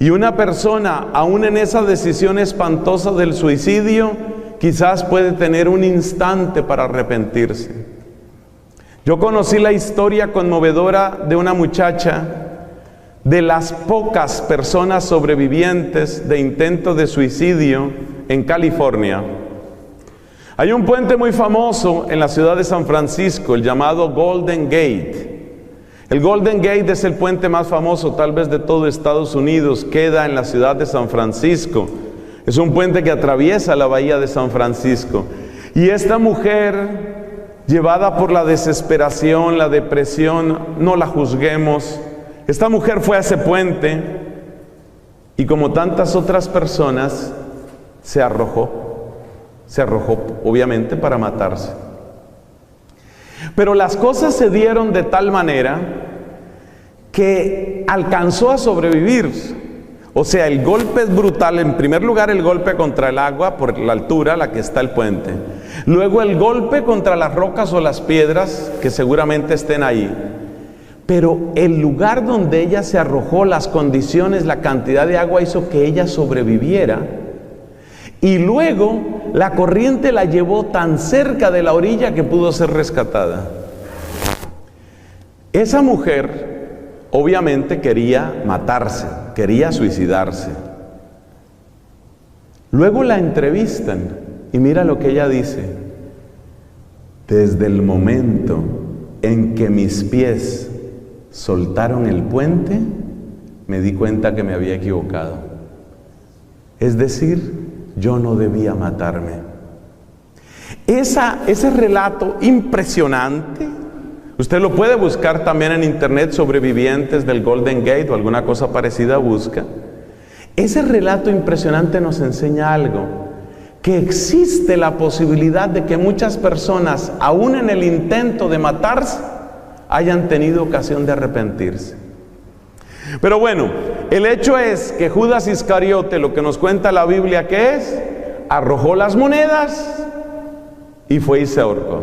Y una persona, aún en esa decisión espantosa del suicidio, quizás puede tener un instante para arrepentirse. Yo conocí la historia conmovedora de una muchacha, de las pocas personas sobrevivientes de intento de suicidio en California. Hay un puente muy famoso en la ciudad de San Francisco, el llamado Golden Gate. El Golden Gate es el puente más famoso tal vez de todo Estados Unidos, queda en la ciudad de San Francisco. Es un puente que atraviesa la bahía de San Francisco. Y esta mujer, llevada por la desesperación, la depresión, no la juzguemos. Esta mujer fue a ese puente y como tantas otras personas, se arrojó obviamente para matarse. Pero las cosas se dieron de tal manera que alcanzó a sobrevivir. O sea, el golpe es brutal. En primer lugar, el golpe contra el agua por la altura a la que está el puente. Luego el golpe contra las rocas o las piedras que seguramente estén ahí. Pero el lugar donde ella se arrojó, las condiciones, la cantidad de agua hizo que ella sobreviviera. Y luego la corriente la llevó tan cerca de la orilla que pudo ser rescatada. Esa mujer obviamente quería matarse, quería suicidarse. Luego la entrevistan y mira lo que ella dice: desde el momento en que mis pies soltaron el puente, me di cuenta que me había equivocado. Es decir, yo no debía matarme. Ese relato impresionante, usted lo puede buscar también en internet, sobrevivientes del Golden Gate o alguna cosa parecida, busca. Ese relato impresionante nos enseña algo, que existe la posibilidad de que muchas personas, aún en el intento de matarse, hayan tenido ocasión de arrepentirse. Pero bueno, el hecho es que Judas Iscariote, lo que nos cuenta la Biblia que es, arrojó las monedas y fue y se ahorcó.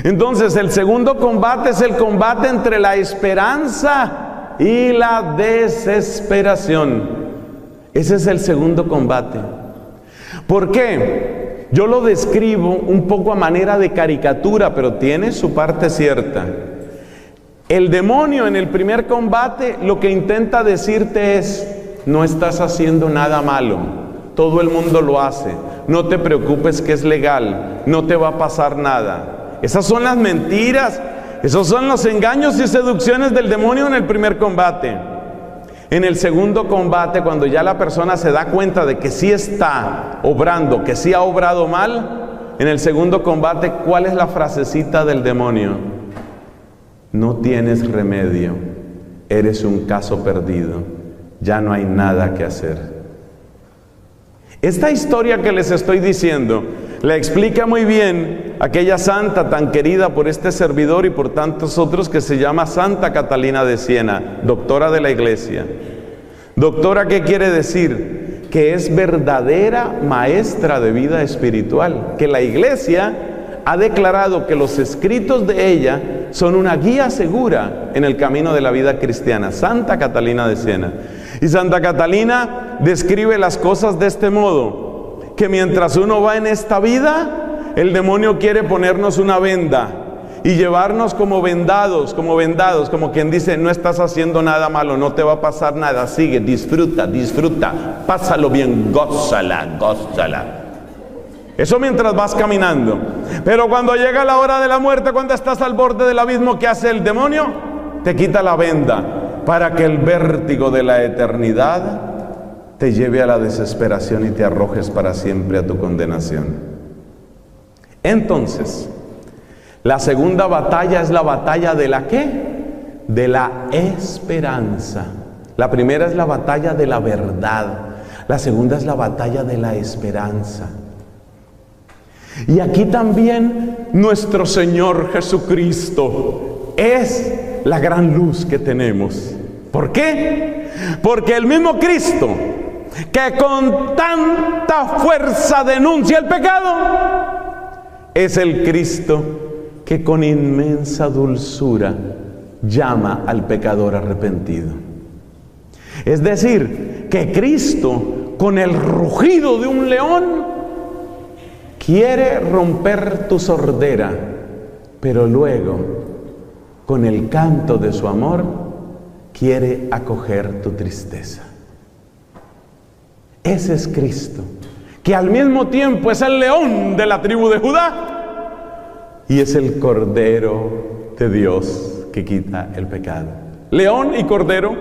Entonces el segundo combate es el combate entre la esperanza y la desesperación. Ese es el segundo combate. ¿Por qué? Yo lo describo un poco a manera de caricatura, pero tiene su parte cierta. El demonio en el primer combate lo que intenta decirte es: no estás haciendo nada malo, todo el mundo lo hace, no te preocupes que es legal, no te va a pasar nada. Esas son las mentiras, esos son los engaños y seducciones del demonio en el primer combate. En el segundo combate, cuando ya la persona se da cuenta de que sí está obrando, que sí ha obrado mal, en el segundo combate, ¿cuál es la frasecita del demonio? No tienes remedio, eres un caso perdido, ya no hay nada que hacer. Esta historia que les estoy diciendo la explica muy bien aquella santa tan querida por este servidor y por tantos otros, que se llama Santa Catalina de Siena, doctora de la Iglesia. Doctora, ¿qué quiere decir? Que es verdadera maestra de vida espiritual, que la Iglesia ha declarado que los escritos de ella son una guía segura en el camino de la vida cristiana. Santa Catalina de Siena. Y Santa Catalina describe las cosas de este modo: que mientras uno va en esta vida, el demonio quiere ponernos una venda y llevarnos como vendados, como quien dice: no estás haciendo nada malo, no te va a pasar nada, sigue, disfruta, pásalo bien, gózala. Eso mientras vas caminando. Pero cuando llega la hora de la muerte, cuando estás al borde del abismo, ¿qué hace el demonio? Te quita la venda para que el vértigo de la eternidad te lleve a la desesperación y te arrojes para siempre a tu condenación. Entonces, la segunda batalla es la batalla de la ¿qué? De la esperanza. La primera es la batalla de la verdad. La segunda es la batalla de la esperanza. Y aquí también nuestro Señor Jesucristo es la gran luz que tenemos. ¿Por qué? Porque el mismo Cristo, que con tanta fuerza denuncia el pecado, es el Cristo que con inmensa dulzura llama al pecador arrepentido. Es decir, que Cristo, con el rugido de un león, quiere romper tu sordera, pero luego, con el canto de su amor, quiere acoger tu tristeza. Ese es Cristo, que al mismo tiempo es el león de la tribu de Judá y es el Cordero de Dios que quita el pecado. León y Cordero,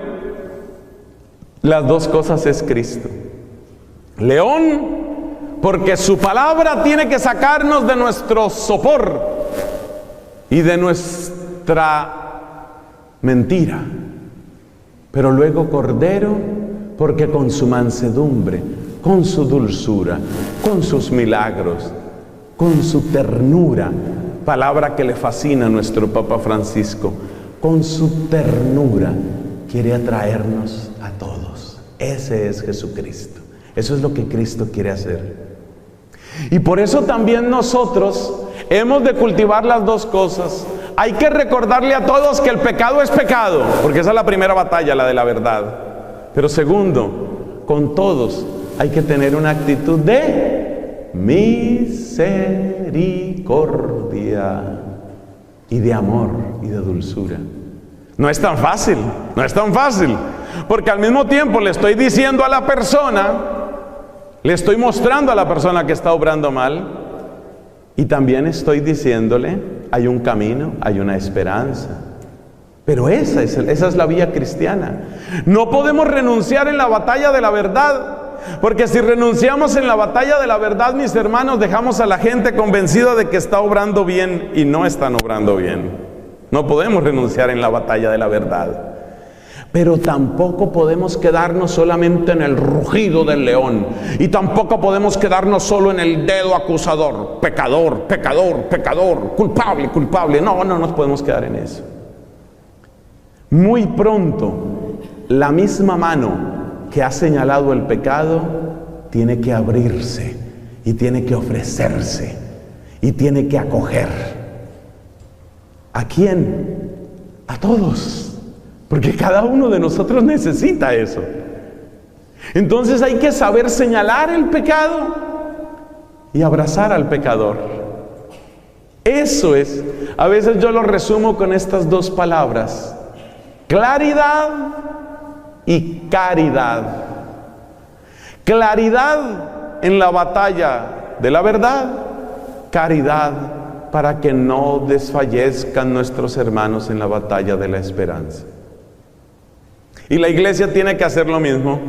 las dos cosas es Cristo. León, porque su palabra tiene que sacarnos de nuestro sopor y de nuestra mentira. Pero luego Cordero, porque con su mansedumbre, con su dulzura, con sus milagros, con su ternura, palabra que le fascina a nuestro Papa Francisco, con su ternura, quiere atraernos a todos. Ese es Jesucristo. Eso es lo que Cristo quiere hacer. Y por eso también nosotros hemos de cultivar las dos cosas. Hay que recordarle a todos que el pecado es pecado, porque esa es la primera batalla, la de la verdad. Pero segundo, con todos hay que tener una actitud de misericordia y de amor y de dulzura. No es tan fácil, no es tan fácil, porque al mismo tiempo le estoy diciendo a la persona, le estoy mostrando a la persona que está obrando mal, y también estoy diciéndole, hay un camino, hay una esperanza. Pero esa es la vía cristiana. No podemos renunciar en la batalla de la verdad, porque si renunciamos en la batalla de la verdad, mis hermanos, dejamos a la gente convencida de que está obrando bien y no están obrando bien. No podemos renunciar en la batalla de la verdad. Pero tampoco podemos quedarnos solamente en el rugido del león. Y tampoco podemos quedarnos solo en el dedo acusador. Pecador, pecador, pecador, culpable, culpable. No nos podemos quedar en eso. Muy pronto, la misma mano que ha señalado el pecado tiene que abrirse y tiene que ofrecerse y tiene que acoger. ¿A quién? A todos. Porque cada uno de nosotros necesita eso. Entonces hay que saber señalar el pecado y abrazar al pecador. Eso es. A veces yo lo resumo con estas dos palabras: claridad y caridad. Claridad en la batalla de la verdad, caridad para que no desfallezcan nuestros hermanos en la batalla de la esperanza. Y la iglesia tiene que hacer lo mismo.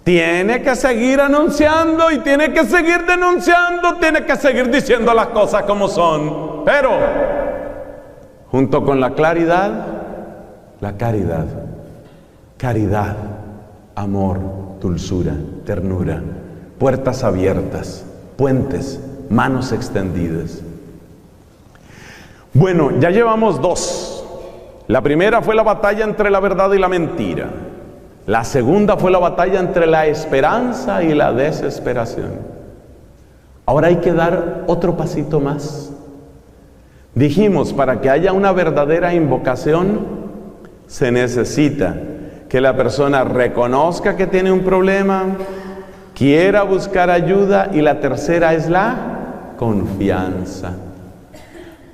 Tiene que seguir anunciando y tiene que seguir denunciando, tiene que seguir diciendo las cosas como son. Pero, junto con la claridad, la caridad. Caridad, amor, dulzura, ternura, puertas abiertas, puentes, manos extendidas. Bueno, ya llevamos dos. La primera fue la batalla entre la verdad y la mentira. La segunda fue la batalla entre la esperanza y la desesperación. Ahora hay que dar otro pasito más. Dijimos, para que haya una verdadera invocación, se necesita que la persona reconozca que tiene un problema, quiera buscar ayuda, y la tercera es la confianza.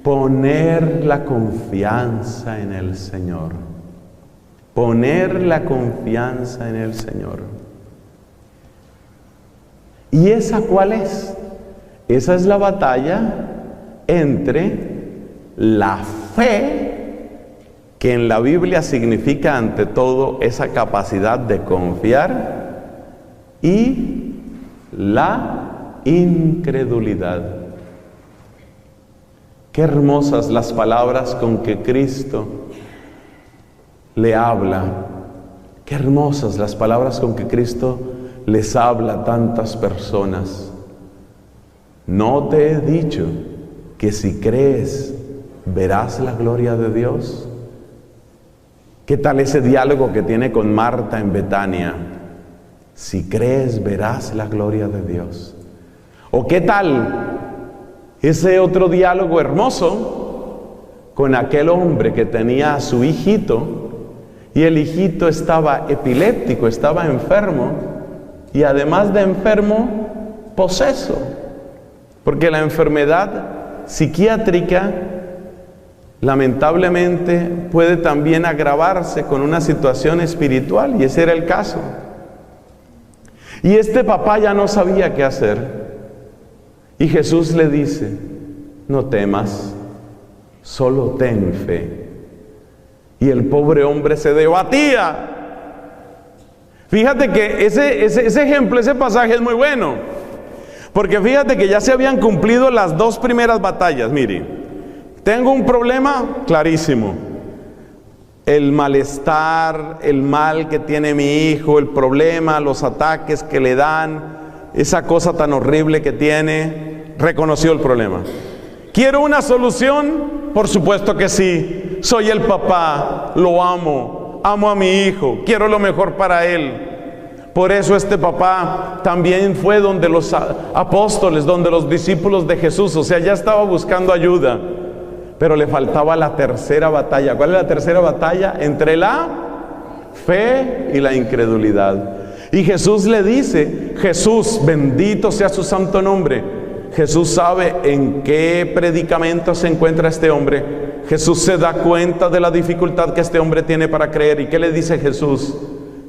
Poner la confianza en el Señor. Poner la confianza en el Señor. ¿Y esa cuál es? Esa es la batalla entre la fe, que en la Biblia significa ante todo esa capacidad de confiar, y la incredulidad. Qué hermosas las palabras con que Cristo le habla. Qué hermosas las palabras con que Cristo les habla a tantas personas. ¿No te he dicho que si crees verás la gloria de Dios? ¿Qué tal ese diálogo que tiene con Marta en Betania? Si crees verás la gloria de Dios. ¿O qué tal ese otro diálogo hermoso con aquel hombre que tenía a su hijito, y el hijito estaba epiléptico, estaba enfermo, y además de enfermo, poseso? Porque la enfermedad psiquiátrica lamentablemente puede también agravarse con una situación espiritual, y ese era el caso. Y este papá ya no sabía qué hacer. Y Jesús le dice: no temas, solo ten fe. Y el pobre hombre se debatía. Fíjate que ese ejemplo, ese pasaje es muy bueno. Porque fíjate que ya se habían cumplido las dos primeras batallas. Mire, tengo un problema clarísimo. El malestar, el mal que tiene mi hijo, el problema, los ataques que le dan, esa cosa tan horrible que tiene. Reconoció el problema. ¿Quiero una solución? Por supuesto que sí. Soy el papá, lo amo, amo a mi hijo, quiero lo mejor para él. Por eso este papá también fue donde los apóstoles, donde los discípulos de Jesús, o sea, ya estaba buscando ayuda, pero le faltaba la tercera batalla. ¿Cuál es la tercera batalla? Entre la fe y la incredulidad. Y Jesús le dice, Jesús, bendito sea su santo nombre. Jesús sabe en qué predicamento se encuentra este hombre. Jesús se da cuenta de la dificultad que este hombre tiene para creer. ¿Y qué le dice Jesús?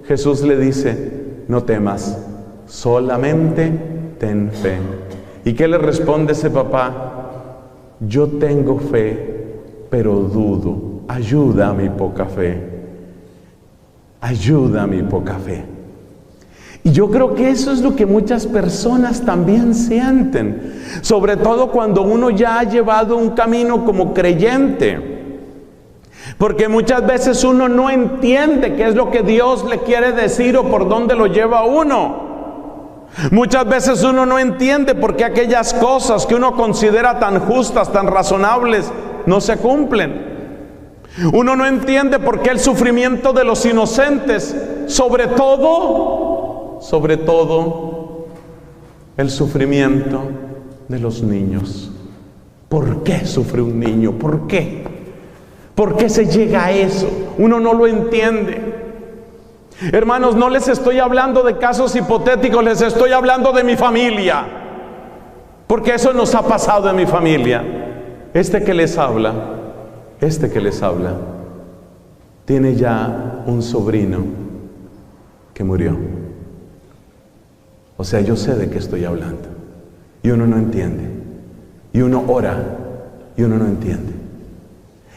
Jesús le dice, no temas, solamente ten fe. ¿Y qué le responde ese papá? Yo tengo fe, pero dudo. Ayuda a mi poca fe. Ayuda a mi poca fe. Y yo creo que eso es lo que muchas personas también sienten, sobre todo cuando uno ya ha llevado un camino como creyente. Porque muchas veces uno no entiende qué es lo que Dios le quiere decir o por dónde lo lleva a uno. Muchas veces uno no entiende por qué aquellas cosas que uno considera tan justas, tan razonables, no se cumplen. Uno no entiende por qué el sufrimiento de los inocentes, sobre todo el sufrimiento de los niños. ¿Por qué sufre un niño? ¿Por qué? ¿Por qué se llega a eso? Uno no lo entiende. Hermanos, no les estoy hablando de casos hipotéticos, les estoy hablando de mi familia. Porque eso nos ha pasado en mi familia. Este que les habla, tiene ya un sobrino que murió. O sea, yo sé de qué estoy hablando. Y uno no entiende. Y uno ora y uno no entiende.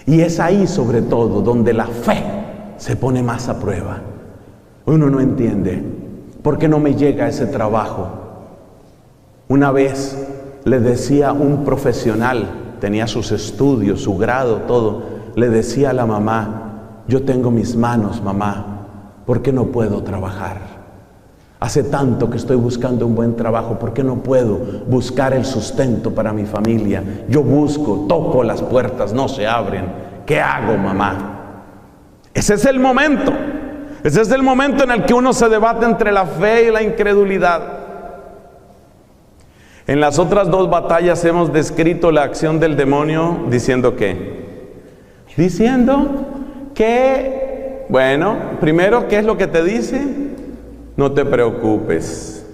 Y es ahí sobre todo donde la fe se pone más a prueba. Uno no entiende por qué no me llega ese trabajo. Una vez le decía un profesional, tenía sus estudios, su grado, todo, le decía a la mamá, yo tengo mis manos, mamá, ¿por qué no puedo trabajar? Hace tanto que estoy buscando un buen trabajo, ¿por qué no puedo buscar el sustento para mi familia? Yo busco, toco las puertas, no se abren. ¿Qué hago, mamá? Ese es el momento. Ese es el momento en el que uno se debate entre la fe y la incredulidad. En las otras dos batallas hemos descrito la acción del demonio diciendo ¿qué? Diciendo que, bueno, primero, ¿qué es lo que te dice? No te preocupes,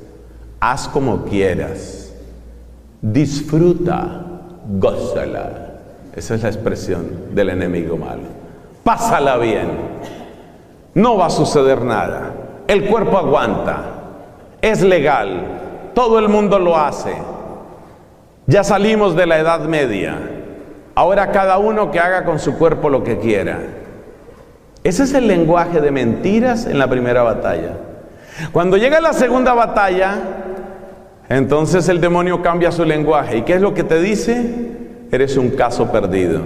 haz como quieras, disfruta, gózala. Esa es la expresión del enemigo malo. Pásala bien, no va a suceder nada, el cuerpo aguanta, es legal, todo el mundo lo hace. Ya salimos de la Edad Media, ahora cada uno que haga con su cuerpo lo que quiera. Ese es el lenguaje de mentiras en la primera batalla. Cuando llega la segunda batalla, entonces el demonio cambia su lenguaje. ¿Y qué es lo que te dice? Eres un caso perdido.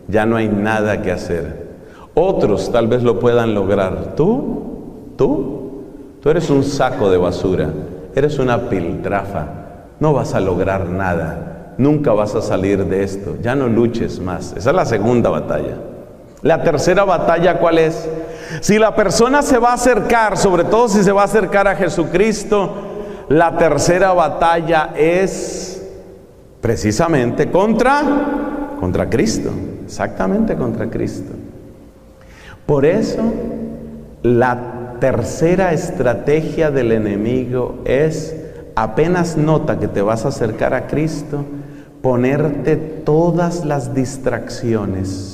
Ya no hay nada que hacer. Otros tal vez lo puedan lograr. Tú eres un saco de basura. Eres una piltrafa. No vas a lograr nada. Nunca vas a salir de esto. Ya no luches más. Esa es la segunda batalla. La tercera batalla, ¿cuál es? Si la persona se va a acercar, sobre todo si se va a acercar a Jesucristo, la tercera batalla es precisamente contra Cristo. Exactamente contra Cristo. Por eso, la tercera estrategia del enemigo es, apenas nota que te vas a acercar a Cristo, ponerte todas las distracciones.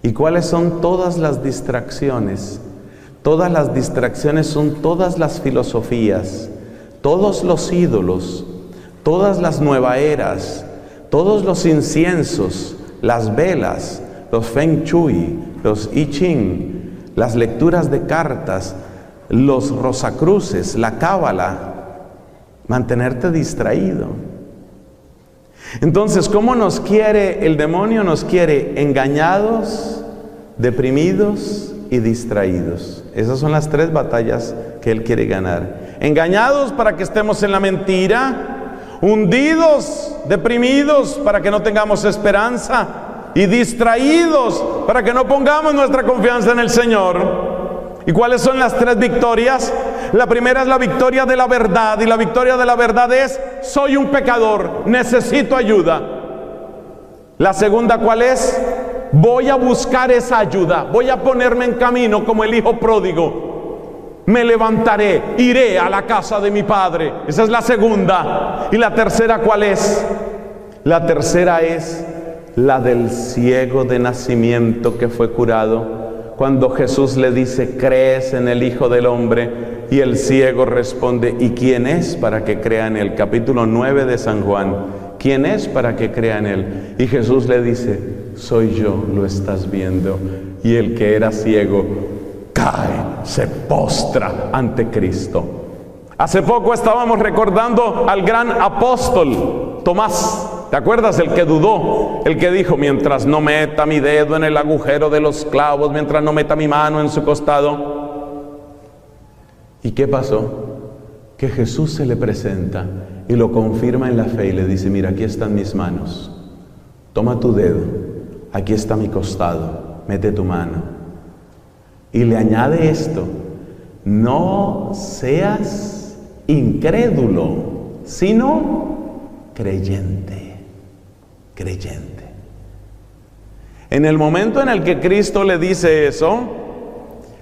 ¿Y cuáles son todas las distracciones? Todas las distracciones son todas las filosofías, todos los ídolos, todas las nuevaeras, todos los inciensos, las velas, los feng shui, los I Ching, las lecturas de cartas, los rosacruces, la cábala, mantenerte distraído. Entonces, ¿cómo nos quiere el demonio? Nos quiere engañados, deprimidos y distraídos. Esas son las tres batallas que él quiere ganar. Engañados para que estemos en la mentira, hundidos, deprimidos para que no tengamos esperanza, y distraídos para que no pongamos nuestra confianza en el Señor. ¿Y cuáles son las 3 victorias? La primera es la victoria de la verdad, y la victoria de la verdad es: soy un pecador, necesito ayuda. La segunda, ¿cuál es? Voy a buscar esa ayuda, voy a ponerme en camino como el hijo pródigo. Me levantaré, iré a la casa de mi padre. Esa es la segunda. ¿Y la tercera cuál es? La tercera es la del ciego de nacimiento que fue curado. Cuando Jesús le dice: ¿crees en el Hijo del Hombre? Y el ciego responde: ¿y quién es para que crea en él? Capítulo 9 de San Juan. ¿Quién es para que crea en él? Y Jesús le dice: soy yo, lo estás viendo. Y el que era ciego cae, se postra ante Cristo. Hace poco estábamos recordando al gran apóstol Tomás. ¿Te acuerdas? El que dudó, el que dijo: mientras no meta mi dedo en el agujero de los clavos, mientras no meta mi mano en su costado. ¿Y qué pasó? Que Jesús se le presenta y lo confirma en la fe y le dice: mira, aquí están mis manos, toma tu dedo, aquí está mi costado, mete tu mano. Y le añade esto: no seas incrédulo, sino creyente. Creyente. En el momento en el que Cristo le dice eso,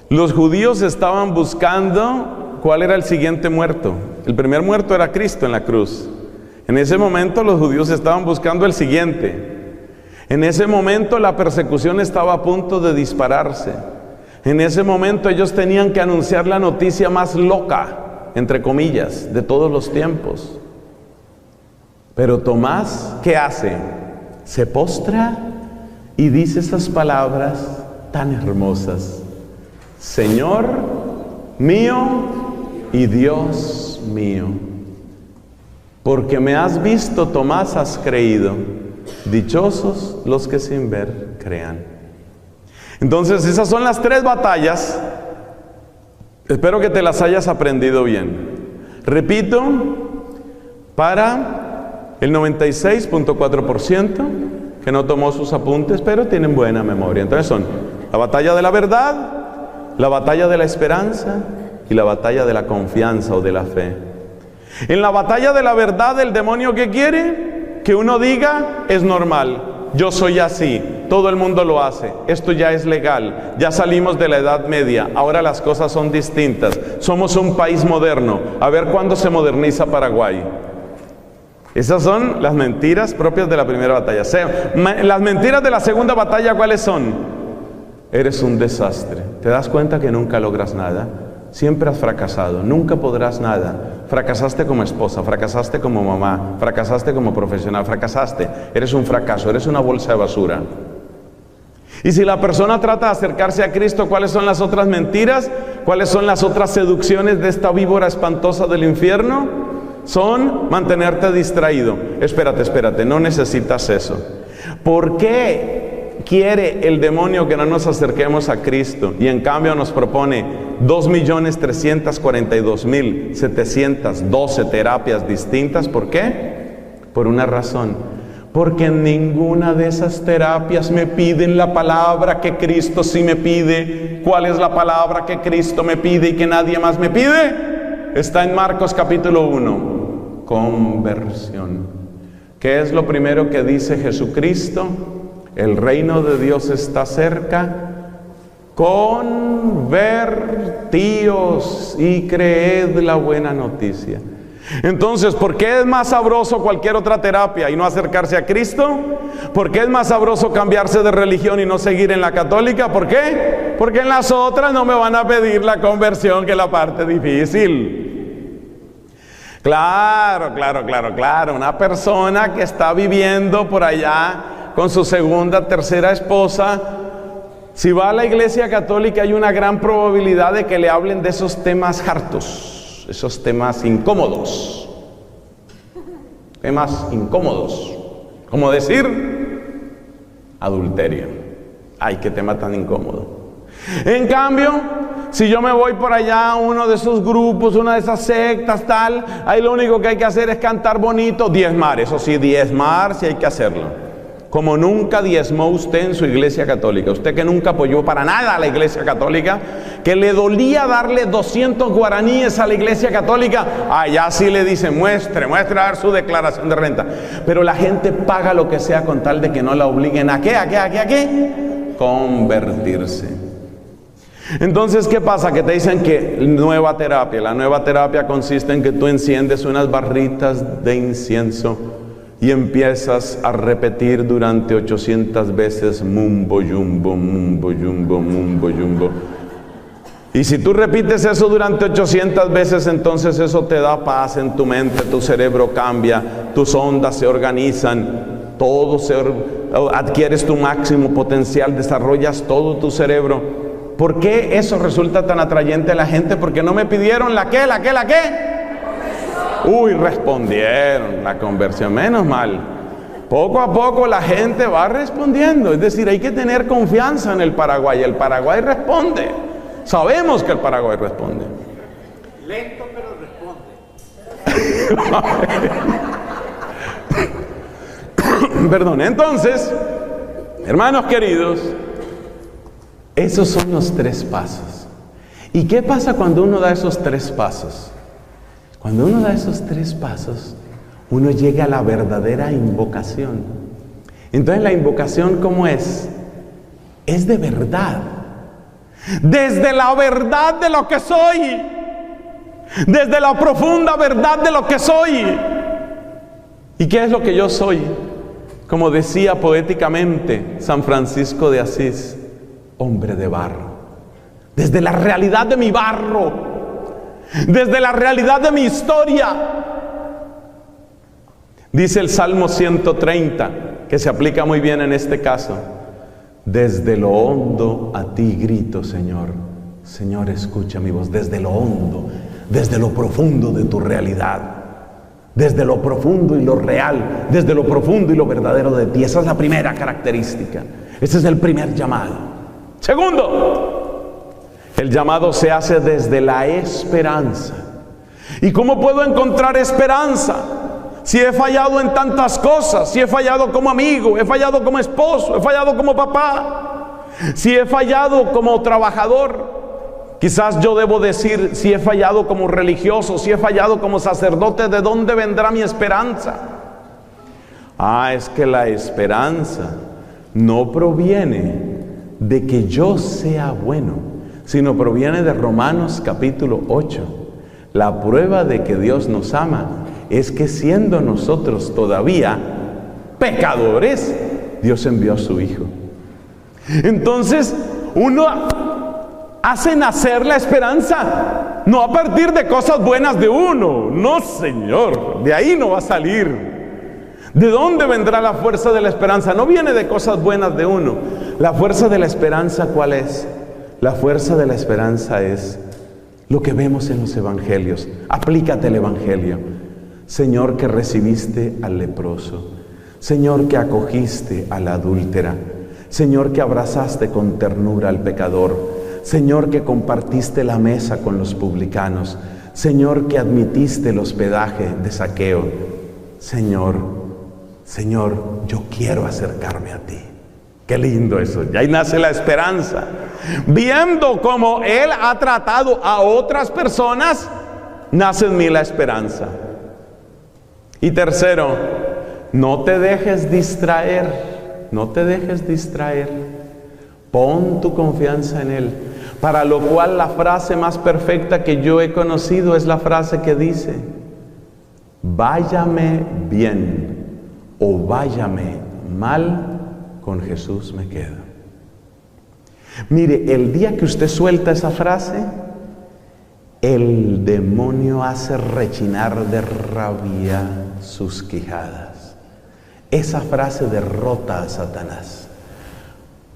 los judíos estaban buscando cuál era el siguiente muerto. El primer muerto era Cristo en la cruz. En ese momento los judíos estaban buscando el siguiente. En ese momento la persecución estaba a punto de dispararse. En ese momento ellos tenían que anunciar la noticia más loca, entre comillas, de todos los tiempos. Pero Tomás, ¿qué hace? Se postra y dice esas palabras tan hermosas: Señor mío y Dios mío. Porque me has visto, Tomás, has creído. Dichosos los que sin ver crean. Entonces, esas son las 3 batallas. Espero que te las hayas aprendido bien. Repito, para el 96.4% que no tomó sus apuntes, pero tienen buena memoria. Entonces son la batalla de la verdad, la batalla de la esperanza y la batalla de la confianza o de la fe. En la batalla de la verdad, el demonio que quiere que uno diga: es normal, yo soy así, todo el mundo lo hace, esto ya es legal, ya salimos de la Edad Media, ahora las cosas son distintas, somos un país moderno, a ver cuándo se moderniza Paraguay. Esas son las mentiras propias de la primera batalla. Las mentiras de la segunda batalla, ¿cuáles son? Eres un desastre. ¿Te das cuenta que nunca logras nada? Siempre has fracasado, nunca podrás nada. Fracasaste como esposa, fracasaste como mamá, fracasaste como profesional, fracasaste. Eres un fracaso, eres una bolsa de basura. Y si la persona trata de acercarse a Cristo, ¿cuáles son las otras mentiras? ¿Cuáles son las otras seducciones de esta víbora espantosa del infierno? Son mantenerte distraído. Espérate, no necesitas eso. ¿Por qué quiere el demonio que no nos acerquemos a Cristo? Y en cambio nos propone 2.342.712 terapias distintas. ¿Por qué? Por una razón: porque en ninguna de esas terapias me piden la palabra que Cristo sí me pide. ¿Cuál es la palabra que Cristo me pide y que nadie más me pide? Está en Marcos capítulo 1. Conversión. ¿Qué es lo primero que dice Jesucristo? El reino de Dios está cerca. Convertíos y creed la buena noticia. Entonces, ¿por qué es más sabroso cualquier otra terapia y no acercarse a Cristo? ¿Por qué es más sabroso cambiarse de religión y no seguir en la católica? ¿Por qué? Porque en las otras no me van a pedir la conversión, que es la parte difícil. Claro. Una persona que está viviendo por allá con su segunda, tercera esposa, si va a la iglesia católica hay una gran probabilidad de que le hablen de esos temas hartos, esos temas incómodos. Temas incómodos. Como decir, adulterio. Ay, qué tema tan incómodo. En cambio, si yo me voy por allá a uno de esos grupos, una de esas sectas, tal, ahí lo único que hay que hacer es cantar bonito, diezmar. Eso sí, diezmar sí hay que hacerlo. como nunca diezmó usted en su iglesia católica, usted que nunca apoyó para nada a la iglesia católica, que le dolía darle 200 guaraníes a la iglesia católica, allá sí le dice, muestre a ver su declaración de renta. Pero la gente paga lo que sea con tal de que no la obliguen a ¿qué? Convertirse. Entonces, ¿qué pasa? Que te dicen que nueva terapia. La nueva terapia consiste en que tú enciendes unas barritas de incienso y empiezas a repetir durante 800 veces mumbo yumbo, mumbo yumbo, mumbo yumbo. Y si tú repites eso durante 800 veces, entonces eso te da paz en tu mente, tu cerebro cambia, tus ondas se organizan, adquieres tu máximo potencial, desarrollas todo tu cerebro. ¿Por qué eso resulta tan atrayente a la gente? Porque no me pidieron la qué. Uy, respondieron la conversión, menos mal. Poco a poco la gente va respondiendo. Es decir, hay que tener confianza en el Paraguay. El Paraguay responde. Sabemos que el Paraguay responde.
Lento, pero responde.
Perdón, entonces, hermanos queridos, esos son los 3 pasos. ¿Y qué pasa cuando uno da esos 3 pasos? Cuando uno da esos 3 pasos, uno llega a la verdadera invocación. Entonces, la invocación, ¿cómo es? Es de verdad. Desde la verdad de lo que soy. Desde la profunda verdad de lo que soy. ¿Y qué es lo que yo soy? Como decía poéticamente San Francisco de Asís, hombre de barro. Desde la realidad de mi barro, desde la realidad de mi historia. Dice el Salmo 130, que se aplica muy bien en este caso: desde lo hondo a ti grito, Señor. Señor, escucha mi voz. Desde lo hondo, desde lo profundo de tu realidad, desde lo profundo y lo real, desde lo profundo y lo verdadero de ti. Esa es la primera característica. Ese es el primer llamado. Segundo, el llamado se hace desde la esperanza. ¿Y cómo puedo encontrar esperanza? Si he fallado en tantas cosas, si he fallado como amigo, he fallado como esposo, he fallado como papá, si he fallado como trabajador, quizás yo debo decir, si he fallado como religioso, si he fallado como sacerdote, ¿de dónde vendrá mi esperanza? Es que la esperanza no proviene de que yo sea bueno, sino proviene de Romanos capítulo 8. La prueba de que Dios nos ama es que siendo nosotros todavía pecadores, Dios envió a su Hijo. Entonces, uno hace nacer la esperanza, no a partir de cosas buenas de uno. No, Señor, de ahí no va a salir. ¿De dónde vendrá la fuerza de la esperanza? No viene de cosas buenas de uno. La fuerza de la esperanza, ¿cuál es? La fuerza de la esperanza es lo que vemos en los evangelios. Aplícate el evangelio. Señor, que recibiste al leproso. Señor, que acogiste a la adúltera. Señor, que abrazaste con ternura al pecador. Señor, que compartiste la mesa con los publicanos. Señor, que admitiste el hospedaje de Zaqueo. Señor, yo quiero acercarme a ti. Qué lindo eso. Y ahí nace la esperanza. Viendo cómo Él ha tratado a otras personas, nace en mí la esperanza. Y tercero, no te dejes distraer. No te dejes distraer. Pon tu confianza en Él. Para lo cual la frase más perfecta que yo he conocido es la frase que dice: váyame bien o váyame mal, con Jesús me quedo. Mire, el día que usted suelta esa frase, el demonio hace rechinar de rabia sus quijadas. Esa frase derrota a Satanás.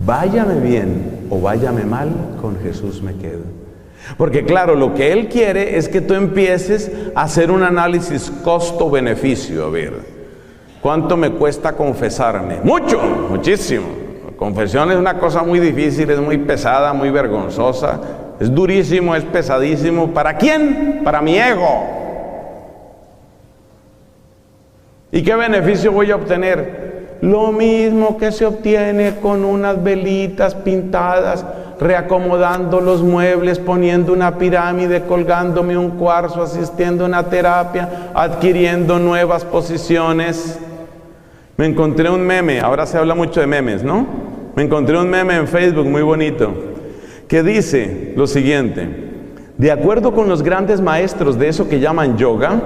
Váyame bien o váyame mal, con Jesús me quedo. Porque claro, lo que Él quiere es que tú empieces a hacer un análisis costo-beneficio. A ver, ¿cuánto me cuesta confesarme? Mucho, muchísimo. La confesión es una cosa muy difícil, es muy pesada, muy vergonzosa. Es durísimo, es pesadísimo. ¿Para quién? Para mi ego. ¿Y qué beneficio voy a obtener? lo mismo que se obtiene con unas velitas pintadas, reacomodando los muebles, poniendo una pirámide, colgándome un cuarzo, asistiendo a una terapia, adquiriendo nuevas posiciones. Me encontré un meme, ahora se habla mucho de memes, ¿no? Me encontré un meme en Facebook muy bonito, que dice lo siguiente: de acuerdo con los grandes maestros de eso que llaman yoga,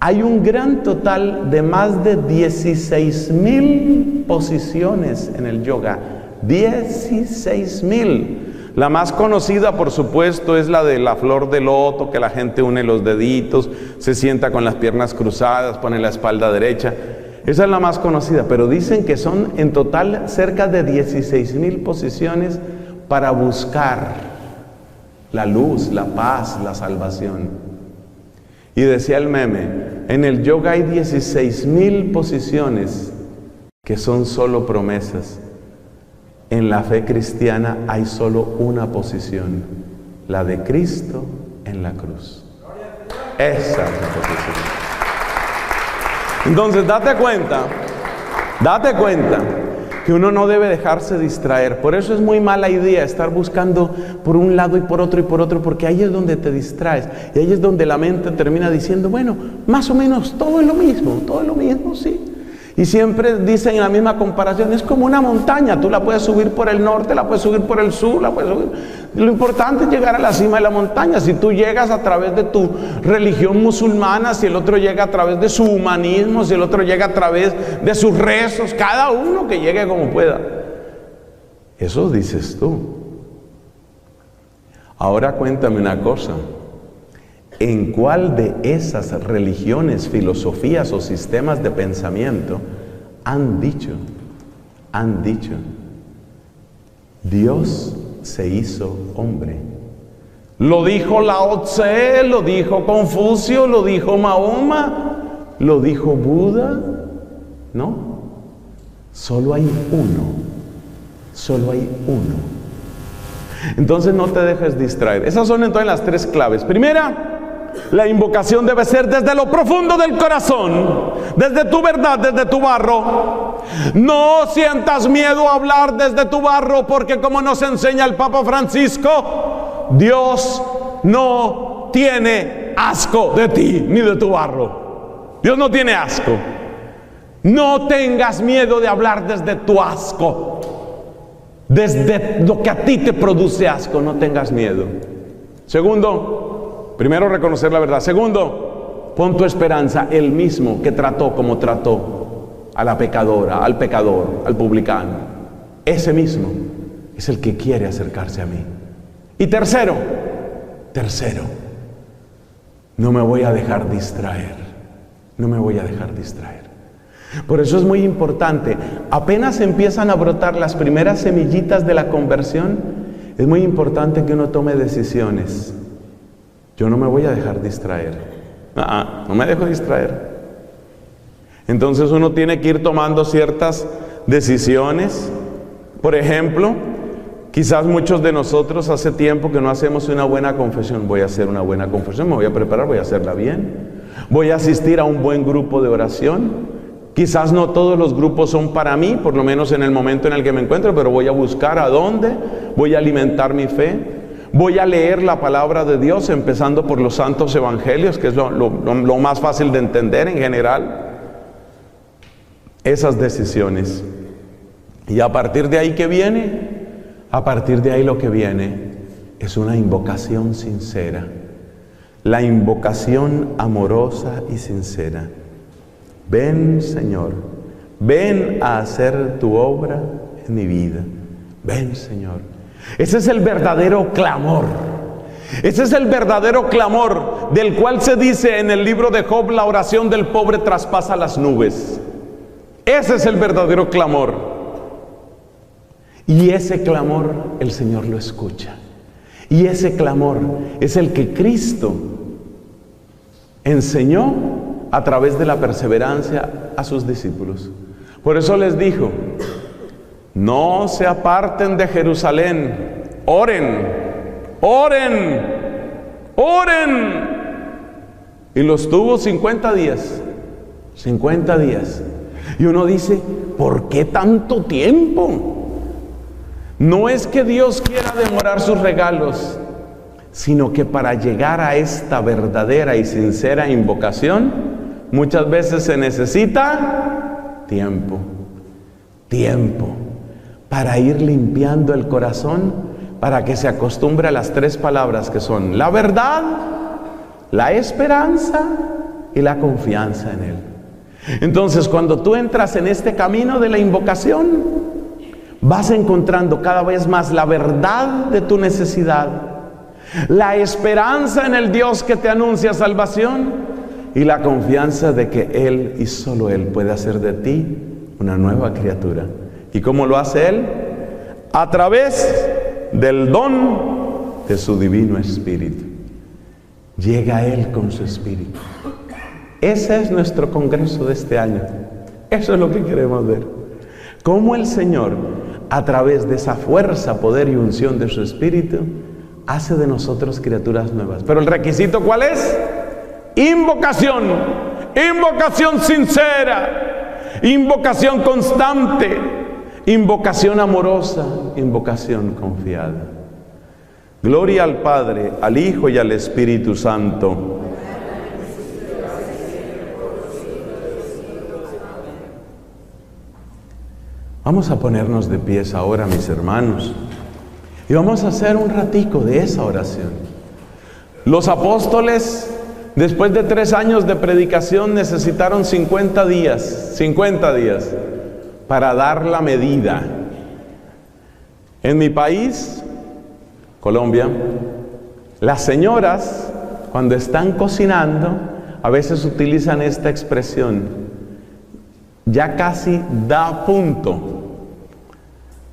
hay un gran total de más de 16,000 posiciones en el yoga. 16,000. La más conocida, por supuesto, es la de la flor de loto, que la gente une los deditos, se sienta con las piernas cruzadas, pone la espalda derecha. Esa es la más conocida, pero dicen que son en total cerca de 16,000 posiciones para buscar la luz, la paz, la salvación. Y decía el meme, en el yoga hay 16,000 posiciones que son solo promesas. En la fe cristiana hay solo una posición, la de Cristo en la cruz. Esa es la posición. Entonces date cuenta que uno no debe dejarse distraer. Por eso es muy mala idea estar buscando por un lado y por otro, porque ahí es donde te distraes. Y ahí es donde la mente termina diciendo, bueno, más o menos todo es lo mismo, sí. Y siempre dicen en la misma comparación, es como una montaña, tú la puedes subir por el norte, la puedes subir por el sur, la puedes subir. Lo importante es llegar a la cima de la montaña. Si tú llegas a través de tu religión musulmana, si el otro llega a través de su humanismo, si el otro llega a través de sus rezos, cada uno que llegue como pueda. Eso dices tú. Ahora cuéntame una cosa. ¿En cuál de esas religiones, filosofías o sistemas de pensamiento han dicho, Dios se hizo hombre? Lo dijo Lao Tse, lo dijo Confucio, lo dijo Mahoma, lo dijo Buda. No, solo hay uno. Entonces no te dejes distraer. Esas son entonces las tres claves. Primera, la invocación debe ser desde lo profundo del corazón, desde tu verdad, desde tu barro. No sientas miedo a hablar desde tu barro, porque como nos enseña el Papa Francisco, Dios no tiene asco de ti ni de tu barro. Dios no tiene asco. No tengas miedo de hablar desde tu asco, desde lo que a ti te produce asco. No tengas miedo. Segundo, primero, reconocer la verdad. Segundo, pon tu esperanza, el mismo que trató como trató a la pecadora, al pecador, al publicano. Ese mismo es el que quiere acercarse a mí. Y tercero, no me voy a dejar distraer. Por eso es muy importante, apenas empiezan a brotar las primeras semillitas de la conversión, es muy importante que uno tome decisiones. Yo no me voy a dejar distraer. No me dejo distraer. Entonces uno tiene que ir tomando ciertas decisiones. Por ejemplo, quizás muchos de nosotros hace tiempo que no hacemos una buena confesión. Voy a hacer una buena confesión, me voy a preparar, voy a hacerla bien. Voy a asistir a un buen grupo de oración. Quizás no todos los grupos son para mí, por lo menos en el momento en el que me encuentro, pero voy a buscar a dónde, voy a alimentar mi fe. Voy a leer la palabra de Dios, empezando por los santos evangelios, que es lo más fácil de entender en general. Esas decisiones. Y a partir de ahí, ¿qué viene? A partir de ahí lo que viene es una invocación sincera. La invocación amorosa y sincera. Ven, Señor, ven a hacer tu obra en mi vida. Ven, Señor. Ese es el verdadero clamor. Ese es el verdadero clamor del cual se dice en el libro de Job, la oración del pobre traspasa las nubes. Ese es el verdadero clamor. Y ese clamor el Señor lo escucha. Y ese clamor es el que Cristo enseñó a través de la perseverancia a sus discípulos. Por eso les dijo: no se aparten de Jerusalén, oren. Y los tuvo 50 días. Y uno dice, ¿por qué tanto tiempo? No es que Dios quiera demorar sus regalos, sino que para llegar a esta verdadera y sincera invocación, muchas veces se necesita tiempo. Tiempo para ir limpiando el corazón, para que se acostumbre a las 3 palabras que son la verdad, la esperanza y la confianza en Él. Entonces, cuando tú entras en este camino de la invocación, vas encontrando cada vez más la verdad de tu necesidad, la esperanza en el Dios que te anuncia salvación y la confianza de que Él y solo Él puede hacer de ti una nueva criatura. ¿Y cómo lo hace Él? A través del don de su divino Espíritu. Llega Él con su Espíritu. Ese es nuestro congreso de este año. Eso es lo que queremos ver. Cómo el Señor, a través de esa fuerza, poder y unción de su Espíritu, hace de nosotros criaturas nuevas. Pero el requisito, ¿cuál es? Invocación. Invocación sincera. Invocación constante. Invocación amorosa. Invocación confiada. Gloria al Padre, al Hijo y al Espíritu Santo. Vamos a ponernos de pies ahora, mis hermanos, y vamos a hacer un ratico de esa oración. Los apóstoles, después de 3 años de predicación, necesitaron 50 días para dar la medida. En mi país, Colombia, las señoras, cuando están cocinando, a veces utilizan esta expresión: ya casi da punto.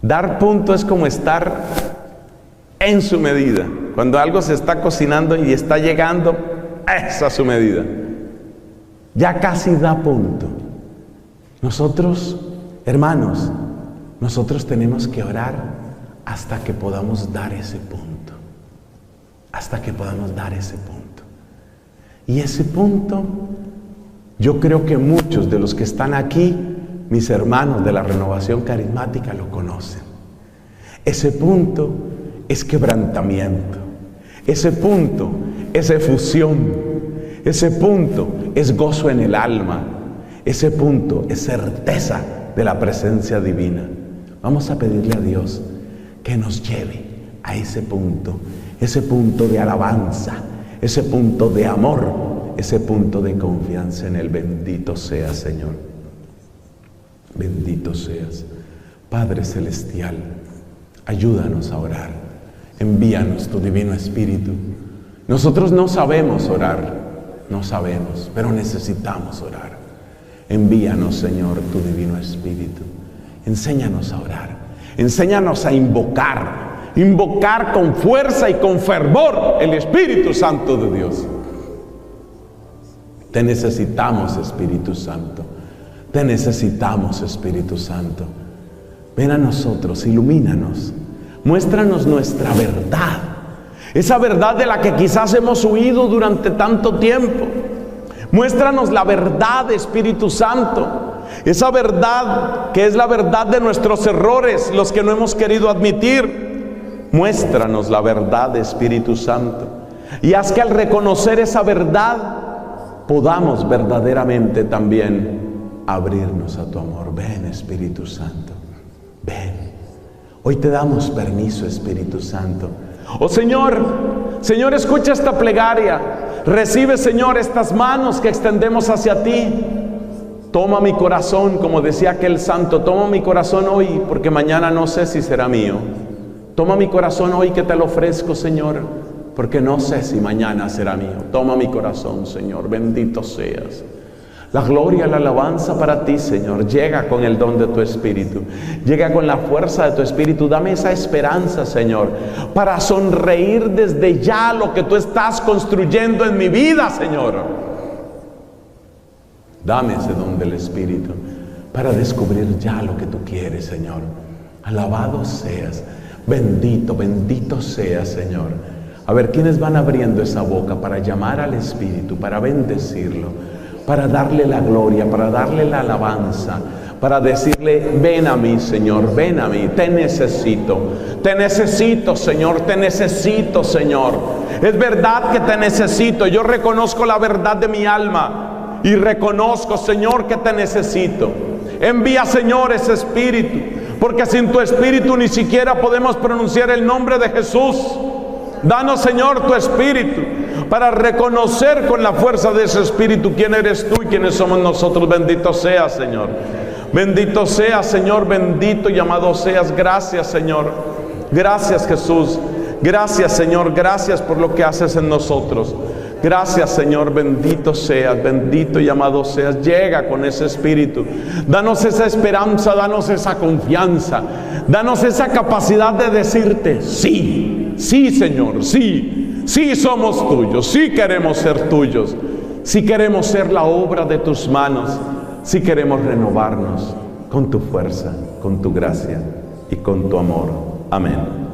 Dar punto es como estar en su medida. Cuando algo se está cocinando y está llegando a su medida, ya casi da punto. Nosotros, hermanos, nosotros tenemos que orar hasta que podamos dar ese punto. Hasta que podamos dar ese punto. Y ese punto, yo creo que muchos de los que están aquí, mis hermanos de la Renovación Carismática, lo conocen. Ese punto es quebrantamiento. Ese punto es efusión. Ese punto es gozo en el alma. Ese punto es certeza de la presencia divina. Vamos a pedirle a Dios que nos lleve a ese punto de alabanza, ese punto de amor, ese punto de confianza en Él. Bendito seas, Señor. Bendito seas. Padre Celestial, ayúdanos a orar. Envíanos tu Divino Espíritu. Nosotros no sabemos orar, no sabemos, pero necesitamos orar. Envíanos, Señor, tu Divino Espíritu. Enséñanos a orar. Enséñanos a invocar. Invocar con fuerza y con fervor el Espíritu Santo de Dios. Te necesitamos, Espíritu Santo. Te necesitamos, Espíritu Santo. Ven a nosotros, ilumínanos. Muéstranos nuestra verdad. Esa verdad de la que quizás hemos huido durante tanto tiempo. Muéstranos la verdad, Espíritu Santo. Esa verdad que es la verdad de nuestros errores, los que no hemos querido admitir. Muéstranos la verdad, Espíritu Santo. Y haz que al reconocer esa verdad podamos verdaderamente también abrirnos a tu amor. Ven, Espíritu Santo, ven. Hoy te damos permiso, Espíritu Santo. Oh Señor, Señor, escucha esta plegaria. Recibe, Señor, estas manos que extendemos hacia ti. Toma mi corazón, como decía aquel santo. Toma mi corazón hoy, porque mañana no sé si será mío. Toma mi corazón hoy, que te lo ofrezco, Señor, porque no sé si mañana será mío. Toma mi corazón, Señor. Bendito seas. La gloria, la alabanza para ti, Señor. Llega con el don de tu Espíritu. Llega con la fuerza de tu Espíritu. Dame esa esperanza, Señor, para sonreír desde ya lo que tú estás construyendo en mi vida, Señor. Dame ese don del Espíritu para descubrir ya lo que tú quieres, Señor. Alabado seas. Bendito, bendito seas, Señor. A ver, ¿quiénes van abriendo esa boca para llamar al Espíritu, para bendecirlo, para darle la gloria, para darle la alabanza, para decirle, ven a mí, Señor, ven a mí, te necesito, Señor, te necesito, Señor. Es verdad que te necesito, yo reconozco la verdad de mi alma y reconozco, Señor, que te necesito. Envía, Señor, ese Espíritu, porque sin tu Espíritu ni siquiera podemos pronunciar el nombre de Jesús. Danos, Señor, tu Espíritu para reconocer con la fuerza de ese Espíritu quién eres tú y quiénes somos nosotros. Bendito seas, Señor. Bendito seas, Señor, bendito y amado seas. Gracias, Señor. Gracias, Jesús. Gracias, Señor. Gracias por lo que haces en nosotros. Gracias, Señor, bendito seas, bendito y amado seas. Llega con ese Espíritu. Danos esa esperanza, danos esa confianza. Danos esa capacidad de decirte, sí, sí, Señor, sí, sí somos tuyos, sí queremos ser tuyos, sí queremos ser la obra de tus manos, sí queremos renovarnos con tu fuerza, con tu gracia y con tu amor. Amén.